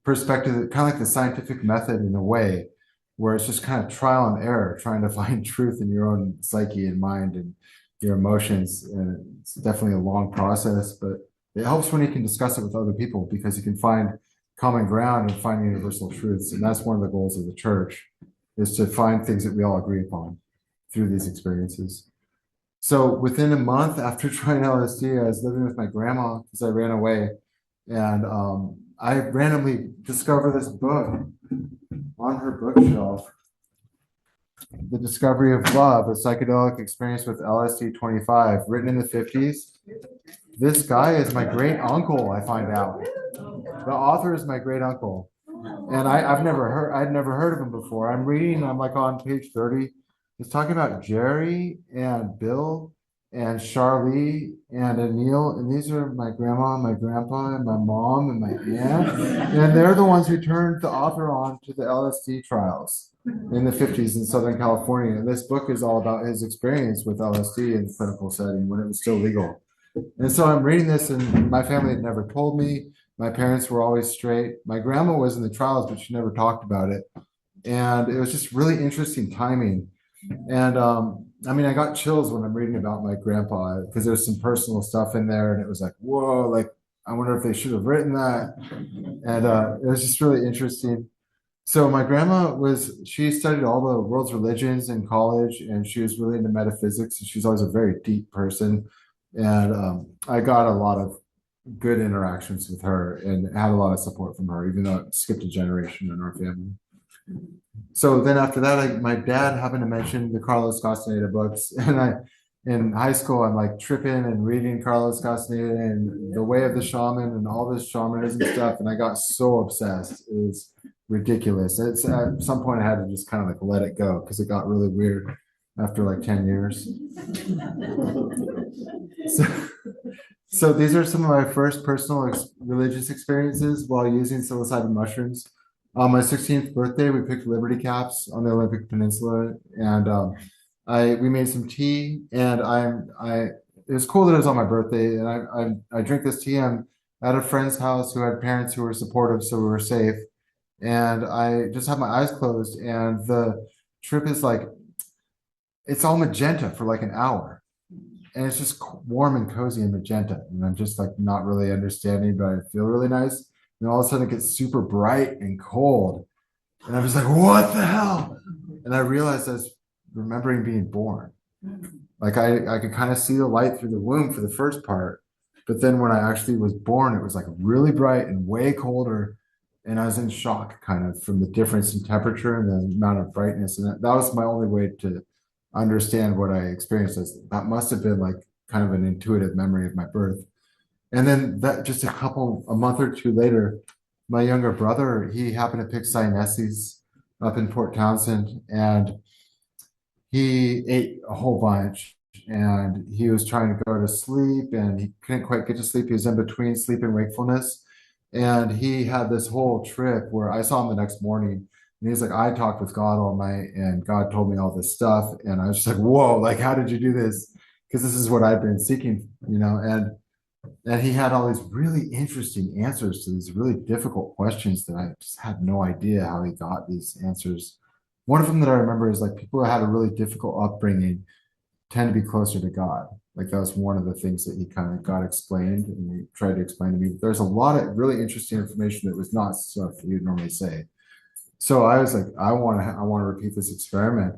perspective, kind of like the scientific method in a way, where it's just kind of trial and error, trying to find truth in your own psyche and mind and your emotions. And it's definitely a long process, but it helps when you can discuss it with other people because you can find common ground and find universal truths. And that's one of the goals of the church, is to find things that we all agree upon through these experiences. So within a month after trying LSD, I was living with my grandma because I ran away. And I randomly discovered this book on her bookshelf, The Discovery of Love, a Psychedelic Experience with LSD 25, written in the 50s. This guy is my great uncle, I find out. The author is my great uncle. And I'd never heard of him before. I'm like on page 30. It's talking about Jerry and Bill and Charlie and Anil. And these are my grandma, my grandpa, and my mom, and my aunt. And they're the ones who turned the author on to the LSD trials in the 50s in Southern California. And this book is all about his experience with LSD in the clinical setting when it was still legal. And so I'm reading this, and my family had never told me. My parents were always straight. My grandma was in the trials, but she never talked about it. And it was just really interesting timing. And I got chills when I'm reading about my grandpa because there's some personal stuff in there, and it was like, whoa, like, I wonder if they should have written that. And it was just really interesting. So my grandma she studied all the world's religions in college, and she was really into metaphysics, and she's always a very deep person. And I got a lot of good interactions with her and had a lot of support from her, even though it skipped a generation in our family. So then after that, my dad happened to mention the Carlos Castaneda books, and in high school I'm like tripping and reading Carlos Castaneda and the Way of the Shaman and all this shamanism stuff, and I got so obsessed. It was ridiculous. It's at some point I had to just kind of like let it go because it got really weird after like 10 years. So, so these are some of my first personal religious experiences while using psilocybin mushrooms. On my 16th birthday, we picked Liberty Caps on the Olympic Peninsula, and we made some tea, and I it was cool that it was on my birthday, and I drink this tea. I'm at a friend's house who had parents who were supportive, so we were safe, and I just have my eyes closed, and the trip is like it's all magenta for like an hour, and it's just warm and cozy and magenta, and I'm just like not really understanding, but I feel really nice. And all of a sudden it gets super bright and cold. And I was like, what the hell? And I realized I was remembering being born. Like I could kind of see the light through the womb for the first part. But then when I actually was born, it was like really bright and way colder. And I was in shock kind of from the difference in temperature and the amount of brightness. And that was my only way to understand what I experienced. That must have been like kind of an intuitive memory of my birth. And then that just a month or two later, my younger brother, he happened to pick cyaneses up in Port Townsend, and he ate a whole bunch, and he was trying to go to sleep and he couldn't quite get to sleep. He was in between sleep and wakefulness. And he had this whole trip where I saw him the next morning and he's like, I talked with God all night and God told me all this stuff. And I was just like, whoa, like, how did you do this? Because this is what I've been seeking, and he had all these really interesting answers to these really difficult questions that I just had no idea how he got these answers. One of them that I remember is like people who had a really difficult upbringing tend to be closer to God. Like that was one of the things that he kind of got explained and he tried to explain to me. There's a lot of really interesting information that was not stuff you'd normally say. So I was like, I want to repeat this experiment.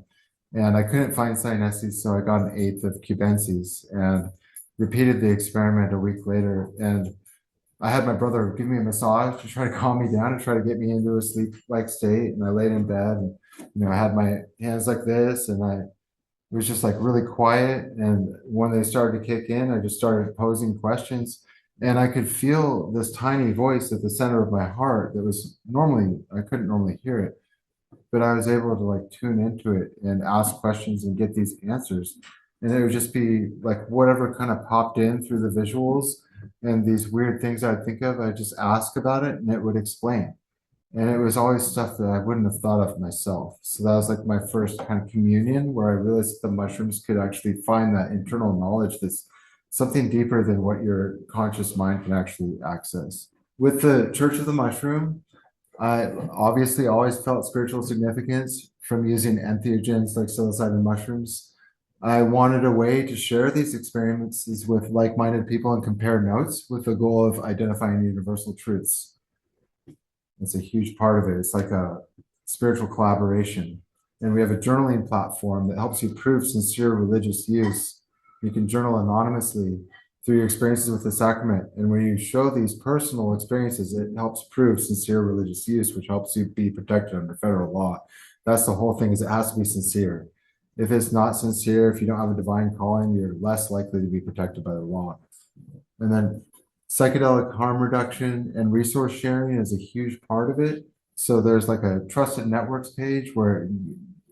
And I couldn't find cyaneses, so I got an eighth of cubensis and repeated the experiment a week later. And I had my brother give me a massage to try to calm me down and try to get me into a sleep-like state. And I laid in bed and, I had my hands like this and it was just like really quiet. And when they started to kick in, I just started posing questions. And I could feel this tiny voice at the center of my heart that was I couldn't normally hear it, but I was able to like tune into it and ask questions and get these answers. And it would just be like whatever kind of popped in through the visuals and these weird things I'd think of, I'd just ask about it and it would explain. And it was always stuff that I wouldn't have thought of myself. So that was like my first kind of communion where I realized that the mushrooms could actually find that internal knowledge that's something deeper than what your conscious mind can actually access. With the Church of the Mushroom, I obviously always felt spiritual significance from using entheogens like psilocybin mushrooms. I wanted a way to share these experiences with like-minded people and compare notes with the goal of identifying universal truths. That's a huge part of it. It's like a spiritual collaboration. And we have a journaling platform that helps you prove sincere religious use. You can journal anonymously through your experiences with the sacrament. And when you show these personal experiences, it helps prove sincere religious use, which helps you be protected under federal law. That's the whole thing, is it has to be sincere. If it's not sincere, if you don't have a divine calling, you're less likely to be protected by the law. And then psychedelic harm reduction and resource sharing is a huge part of it. So there's like a trusted networks page where it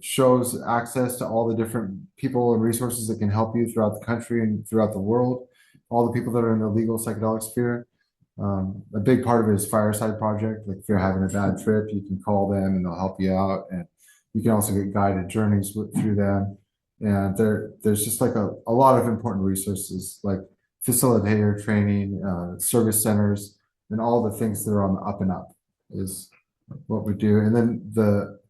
shows access to all the different people and resources that can help you throughout the country and throughout the world, all the people that are in the legal psychedelic sphere. A big part of it is Fireside Project. Like if you're having a bad trip, you can call them and they'll help you out. And you can also get guided journeys through them. And there's just like a lot of important resources like facilitator training, service centers, and all the things that are on the up and up is what we do. And then the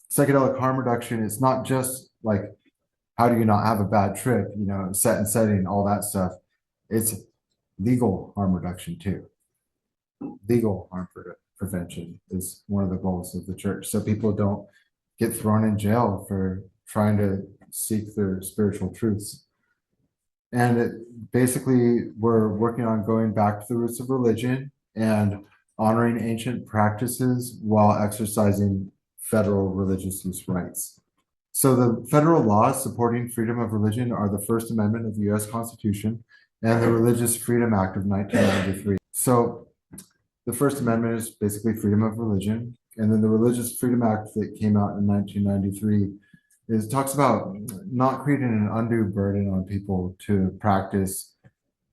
psychedelic harm reduction is not just like, how do you not have a bad trip, set and setting, all that stuff. It's legal harm reduction too. Legal harm prevention is one of the goals of the church. So people don't get thrown in jail for trying to seek their spiritual truths. And basically, we're working on going back to the roots of religion and honoring ancient practices while exercising federal religious use rights. So the federal laws supporting freedom of religion are the First Amendment of the US Constitution and the Religious Freedom Act of 1993. So the First Amendment is basically freedom of religion. And then the Religious Freedom Act that came out in 1993 talks about not creating an undue burden on people to practice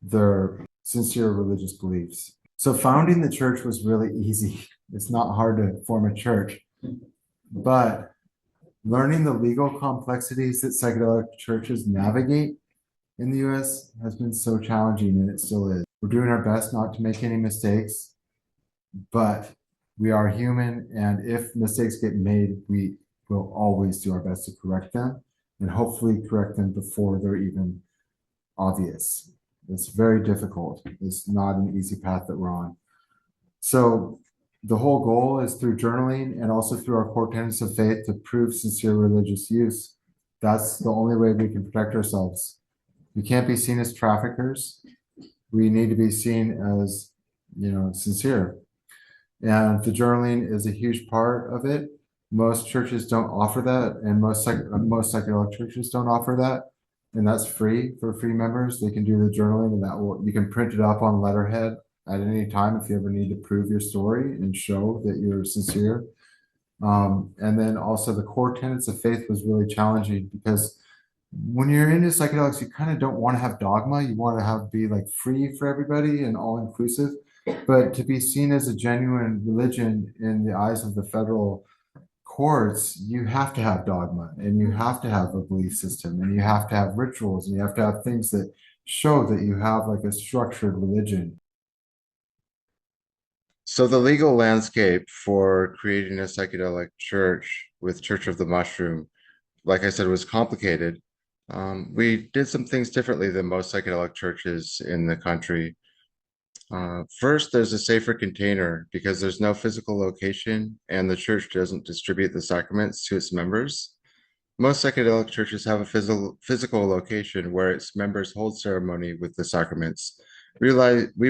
their sincere religious beliefs. So founding the church was really easy. It's not hard to form a church, but learning the legal complexities that psychedelic churches navigate in the US has been so challenging, and it still is. We're doing our best not to make any mistakes, but we are human, and if mistakes get made, we will always do our best to correct them, and hopefully correct them before they're even obvious. It's very difficult. It's not an easy path that we're on. So the whole goal is through journaling and also through our core tenets of faith to prove sincere religious use. That's the only way we can protect ourselves. We can't be seen as traffickers. We need to be seen as, sincere. And the journaling is a huge part of it. Most churches don't offer that, and most psychedelic churches don't offer that. And that's free for free members. They can do the journaling, and you can print it up on letterhead at any time if you ever need to prove your story and show that you're sincere. And then also the core tenets of faith was really challenging because when you're into psychedelics, you kind of don't want to have dogma. You want to be like free for everybody and all inclusive. But to be seen as a genuine religion in the eyes of the federal courts, you have to have dogma, and you have to have a belief system, and you have to have rituals, and you have to have things that show that you have like a structured religion. So the legal landscape for creating a psychedelic church with Church of the Mushroom, like I said, was complicated. We did some things differently than most psychedelic churches in the country. First, there's a safer container because there's no physical location and the church doesn't distribute the sacraments to its members. Most psychedelic churches have a physical location where its members hold ceremony with the sacraments. We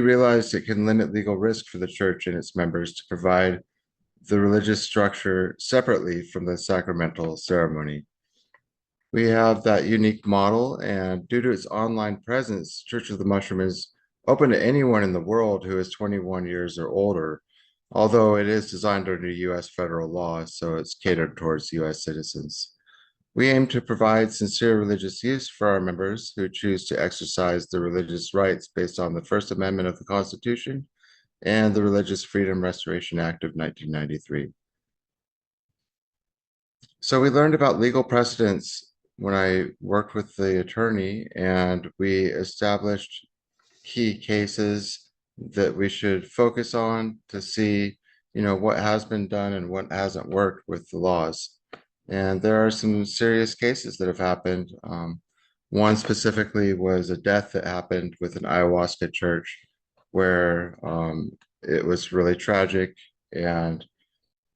realized it can limit legal risk for the church and its members to provide the religious structure separately from the sacramental ceremony. We have that unique model, and due to its online presence, Church of the Mushroom is open to anyone in the world who is 21 years or older, although it is designed under US federal law, so it's catered towards US citizens. We aim to provide sincere religious use for our members who choose to exercise their religious rights based on the First Amendment of the Constitution and the Religious Freedom Restoration Act of 1993. So we learned about legal precedents when I worked with the attorney, and we established key cases that we should focus on to see, what has been done and what hasn't worked with the laws. And there are some serious cases that have happened. One specifically was a death that happened with an ayahuasca church where it was really tragic, and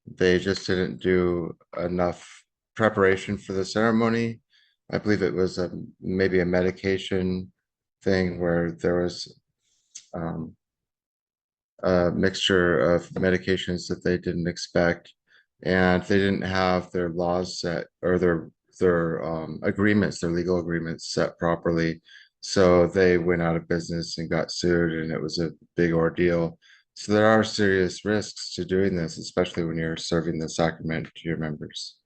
they just didn't do enough preparation for the ceremony. I believe it was maybe a medication thing where there was a mixture of medications that they didn't expect, and they didn't have their laws set, or their agreements, their legal agreements set properly. So they went out of business and got sued, and it was a big ordeal. So there are serious risks to doing this, especially when you're serving the sacrament to your members.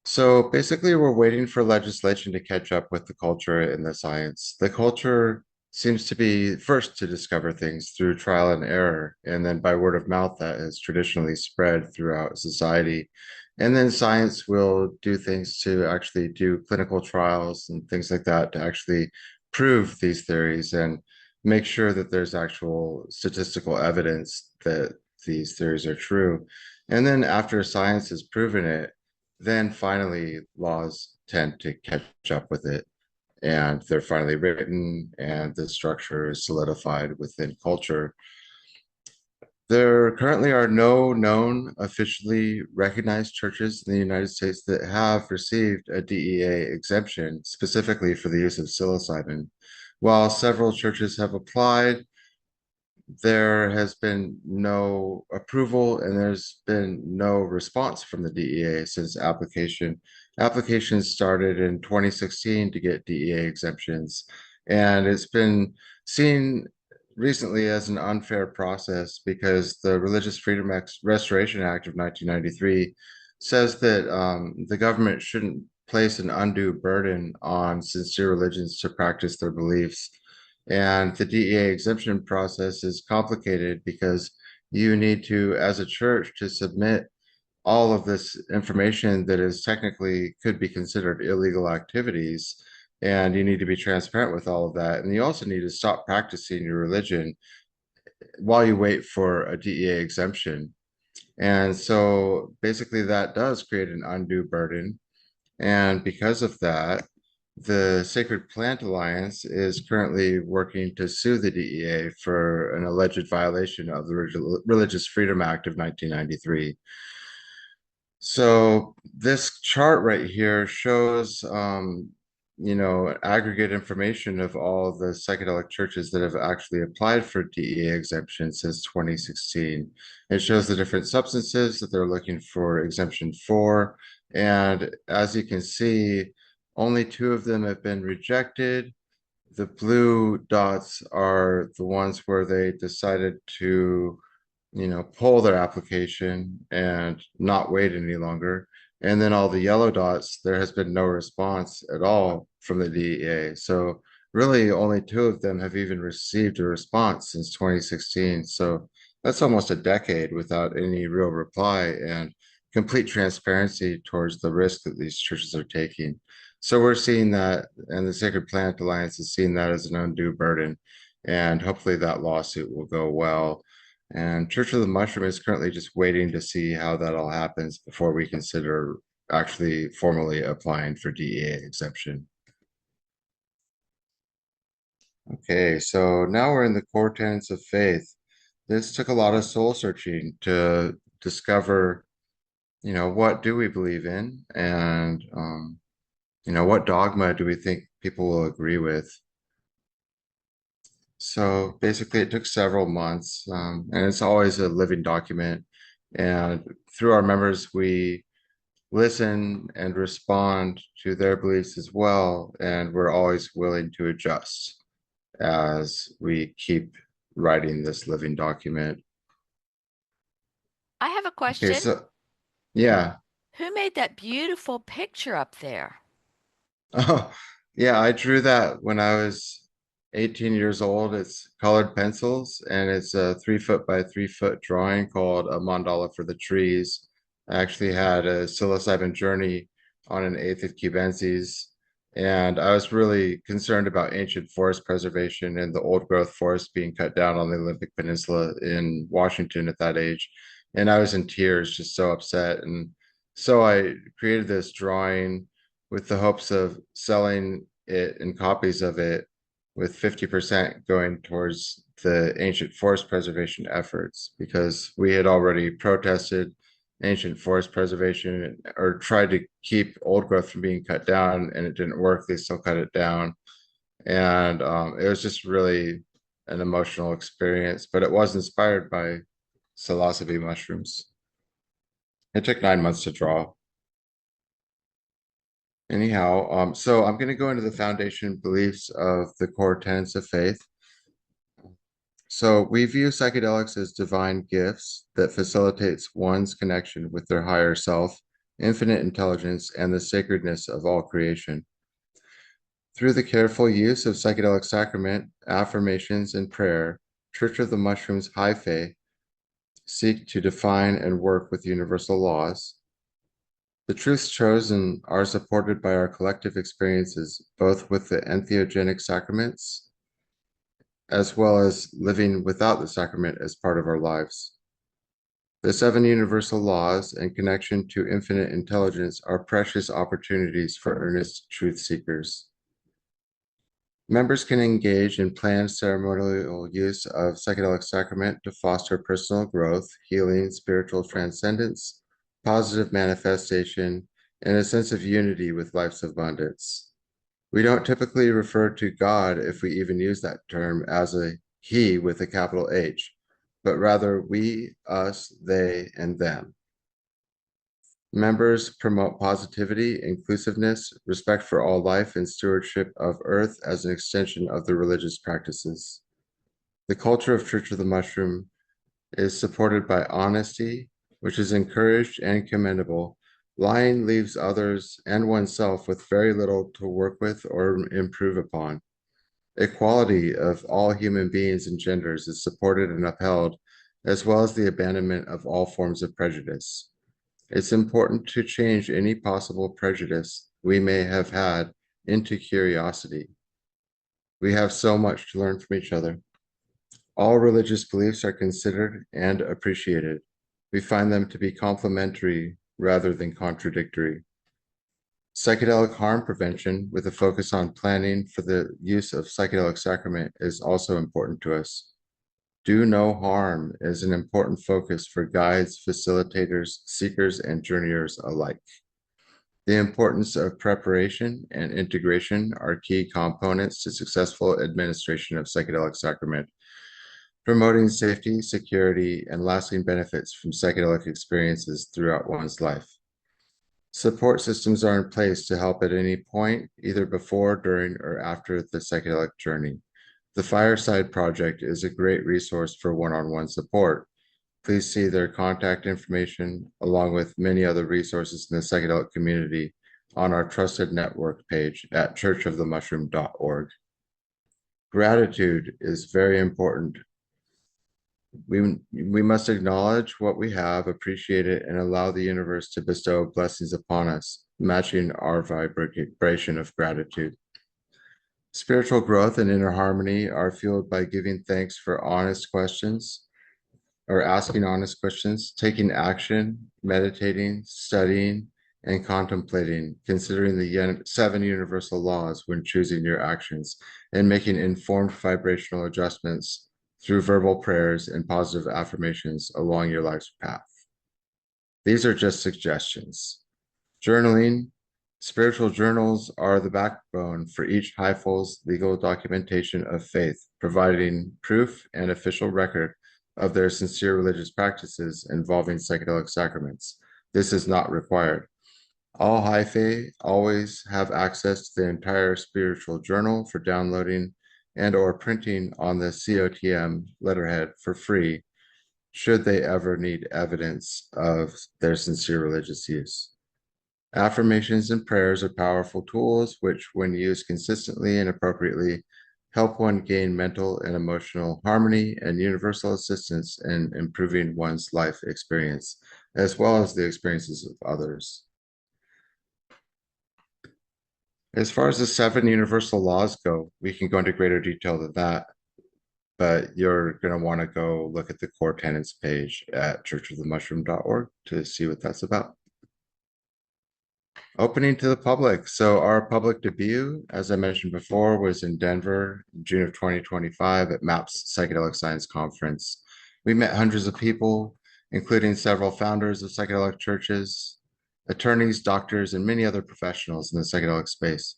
So basically, we're waiting for legislation to catch up with the culture and the science. The culture seems to be first to discover things through trial and error, and then by word of mouth that has traditionally spread throughout society. And then science will do things to actually do clinical trials and things like that to actually prove these theories and make sure that there's actual statistical evidence that these theories are true. And then after science has proven it, then finally laws tend to catch up with it, and they're finally written and the structure is solidified within culture. There currently are no known officially recognized churches in the United States that have received a DEA exemption specifically for the use of psilocybin. While several churches have applied, there has been no approval and there's been no response from the DEA since application. Applications started in 2016 to get DEA exemptions, and it's been seen recently as an unfair process because the Religious Freedom Restoration Act of 1993 says that the government shouldn't place an undue burden on sincere religions to practice their beliefs. And the DEA exemption process is complicated because you need to, as a church, to submit all of this information that is technically could be considered illegal activities. And you need to be transparent with all of that. And you also need to stop practicing your religion while you wait for a DEA exemption. And so basically, that does create an undue burden. And because of that, the Sacred Plant Alliance is currently working to sue the DEA for an alleged violation of the Religious Freedom Act of 1993. So this chart right here shows, aggregate information of all the psychedelic churches that have actually applied for DEA exemption since 2016. It shows the different substances that they're looking for exemption for. And as you can see, only two of them have been rejected. The blue dots are the ones where they decided to pull their application and not wait any longer. And then all the yellow dots, there has been no response at all from the DEA. So really only two of them have even received a response since 2016. So that's almost a decade without any real reply and complete transparency towards the risk that these churches are taking. So we're seeing that, and the Sacred Plant Alliance is seeing that as an undue burden. And hopefully that lawsuit will go well. And Church of the Mushroom is currently just waiting to see how that all happens before we consider actually formally applying for DEA exemption. Okay, so now we're in the core tenets of faith. This took a lot of soul searching to discover, what do we believe in, and what dogma do we think people will agree with? So basically, it took several months, and it's always a living document. And through our members, we listen and respond to their beliefs as well. And we're always willing to adjust as we keep writing this living document. I have a Okay, question. so yeah. Who made that beautiful picture up there? Oh, yeah, I drew that when I was 18 years old. It's colored pencils, and it's a 3 foot by 3 foot drawing called a mandala for the trees. I actually had a psilocybin journey on an eighth of cubensis, and I was really concerned about ancient forest preservation and the old growth forest being cut down on the Olympic Peninsula in Washington at that age. And I was in tears, just so upset. And so I created this drawing with the hopes of selling it in copies of it, with 50% going towards the ancient forest preservation efforts, because we had already protested ancient forest preservation or tried to keep old growth from being cut down, and it didn't work. They still cut it down. And it was just really an emotional experience, but it was inspired by Psilocybin mushrooms. It took 9 months to draw. Anyhow, so I'm going to go into the foundation beliefs of the core tenets of faith. So we view psychedelics as divine gifts that facilitates one's connection with their higher self, infinite intelligence, and the sacredness of all creation. Through the careful use of psychedelic sacrament, affirmations, and prayer, Church of the Mushrooms High Faith seek to define and work with universal laws. The truths chosen are supported by our collective experiences, both with the entheogenic sacraments, as well as living without the sacrament as part of our lives. The 7 universal laws and connection to infinite intelligence are precious opportunities for earnest truth seekers. Members can engage in planned ceremonial use of psychedelic sacrament to foster personal growth, healing, spiritual transcendence, positive manifestation, and a sense of unity with life's abundance. We don't typically refer to God, if we even use that term, as a he with a capital H, but rather we, us, they, and them. Members promote positivity, inclusiveness, respect for all life, and stewardship of Earth as an extension of the religious practices. The culture of Church of the Mushroom is supported by honesty, which is encouraged and commendable. Lying leaves others and oneself with very little to work with or improve upon. Equality of all human beings and genders is supported and upheld, as well as the abandonment of all forms of prejudice. It's important to change any possible prejudice we may have had into curiosity. We have so much to learn from each other. All religious beliefs are considered and appreciated. We find them to be complementary rather than contradictory. Psychedelic harm prevention, with a focus on planning for the use of psychedelic sacrament, is also important to us. Do no harm is an important focus for guides, facilitators, seekers, and journeyers alike. The importance of preparation and integration are key components to successful administration of psychedelic sacrament, promoting safety, security, and lasting benefits from psychedelic experiences throughout one's life. Support systems are in place to help at any point, either before, during, or after the psychedelic journey. The Fireside Project is a great resource for one-on-one support. Please see their contact information, along with many other resources in the psychedelic community, on our trusted network page at churchofthemushroom.org. Gratitude is very important. We must acknowledge what we have, appreciate it, and allow the universe to bestow blessings upon us, matching our vibration of gratitude. Spiritual growth and inner harmony are fueled by giving thanks for honest questions, or asking honest questions, taking action, meditating, studying, and contemplating, considering the 7 universal laws when choosing your actions, and making informed vibrational adjustments through verbal prayers and positive affirmations along your life's path. These are just suggestions. Journaling. Spiritual journals are the backbone for each HIFL's legal documentation of faith, providing proof and official record of their sincere religious practices involving psychedelic sacraments. This is not required. All hyphae always have access to the entire spiritual journal for downloading and or printing on the COTM letterhead for free, should they ever need evidence of their sincere religious use. Affirmations and prayers are powerful tools which, when used consistently and appropriately, help one gain mental and emotional harmony and universal assistance in improving one's life experience, as well as the experiences of others. As far as the 7 universal laws go, we can go into greater detail than that, but you're going to want to go look at the core tenets page at churchofthemushroom.org to see what that's about. Opening to the public. So our public debut, as I mentioned before, was in Denver in June of 2025 at MAPS Psychedelic Science Conference. We met hundreds of people, including several founders of psychedelic churches, attorneys, doctors, and many other professionals in the psychedelic space.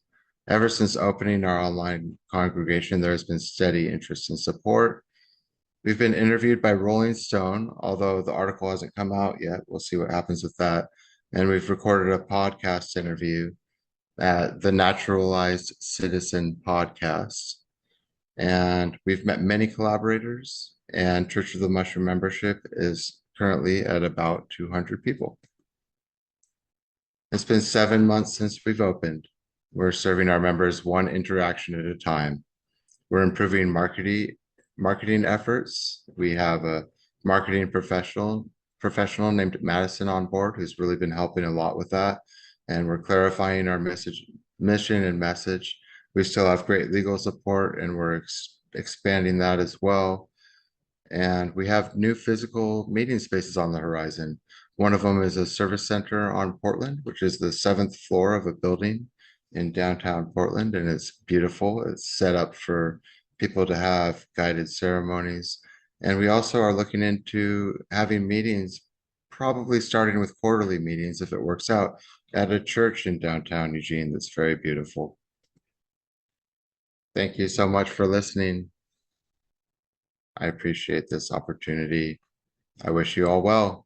Ever since opening our online congregation, there has been steady interest and support. We've been interviewed by Rolling Stone, although the article hasn't come out yet. We'll see what happens with that. And we've recorded a podcast interview at the Naturalized Citizen podcast. And we've met many collaborators, and Church of the Mushroom membership is currently at about 200 people. It's been 7 months since we've opened. We're serving our members one interaction at a time. We're improving marketing efforts. We have a marketing professional named Madison on board who's really been helping a lot with that. And we're clarifying our mission and message. We still have great legal support, and we're expanding that as well. And we have new physical meeting spaces on the horizon. One of them is a service center on Portland, which is the 7th floor of a building in downtown Portland, and it's beautiful. It's set up for people to have guided ceremonies. And we also are looking into having meetings, probably starting with quarterly meetings if it works out, at a church in downtown Eugene that's very beautiful. Thank you so much for listening. I appreciate this opportunity. I wish you all well.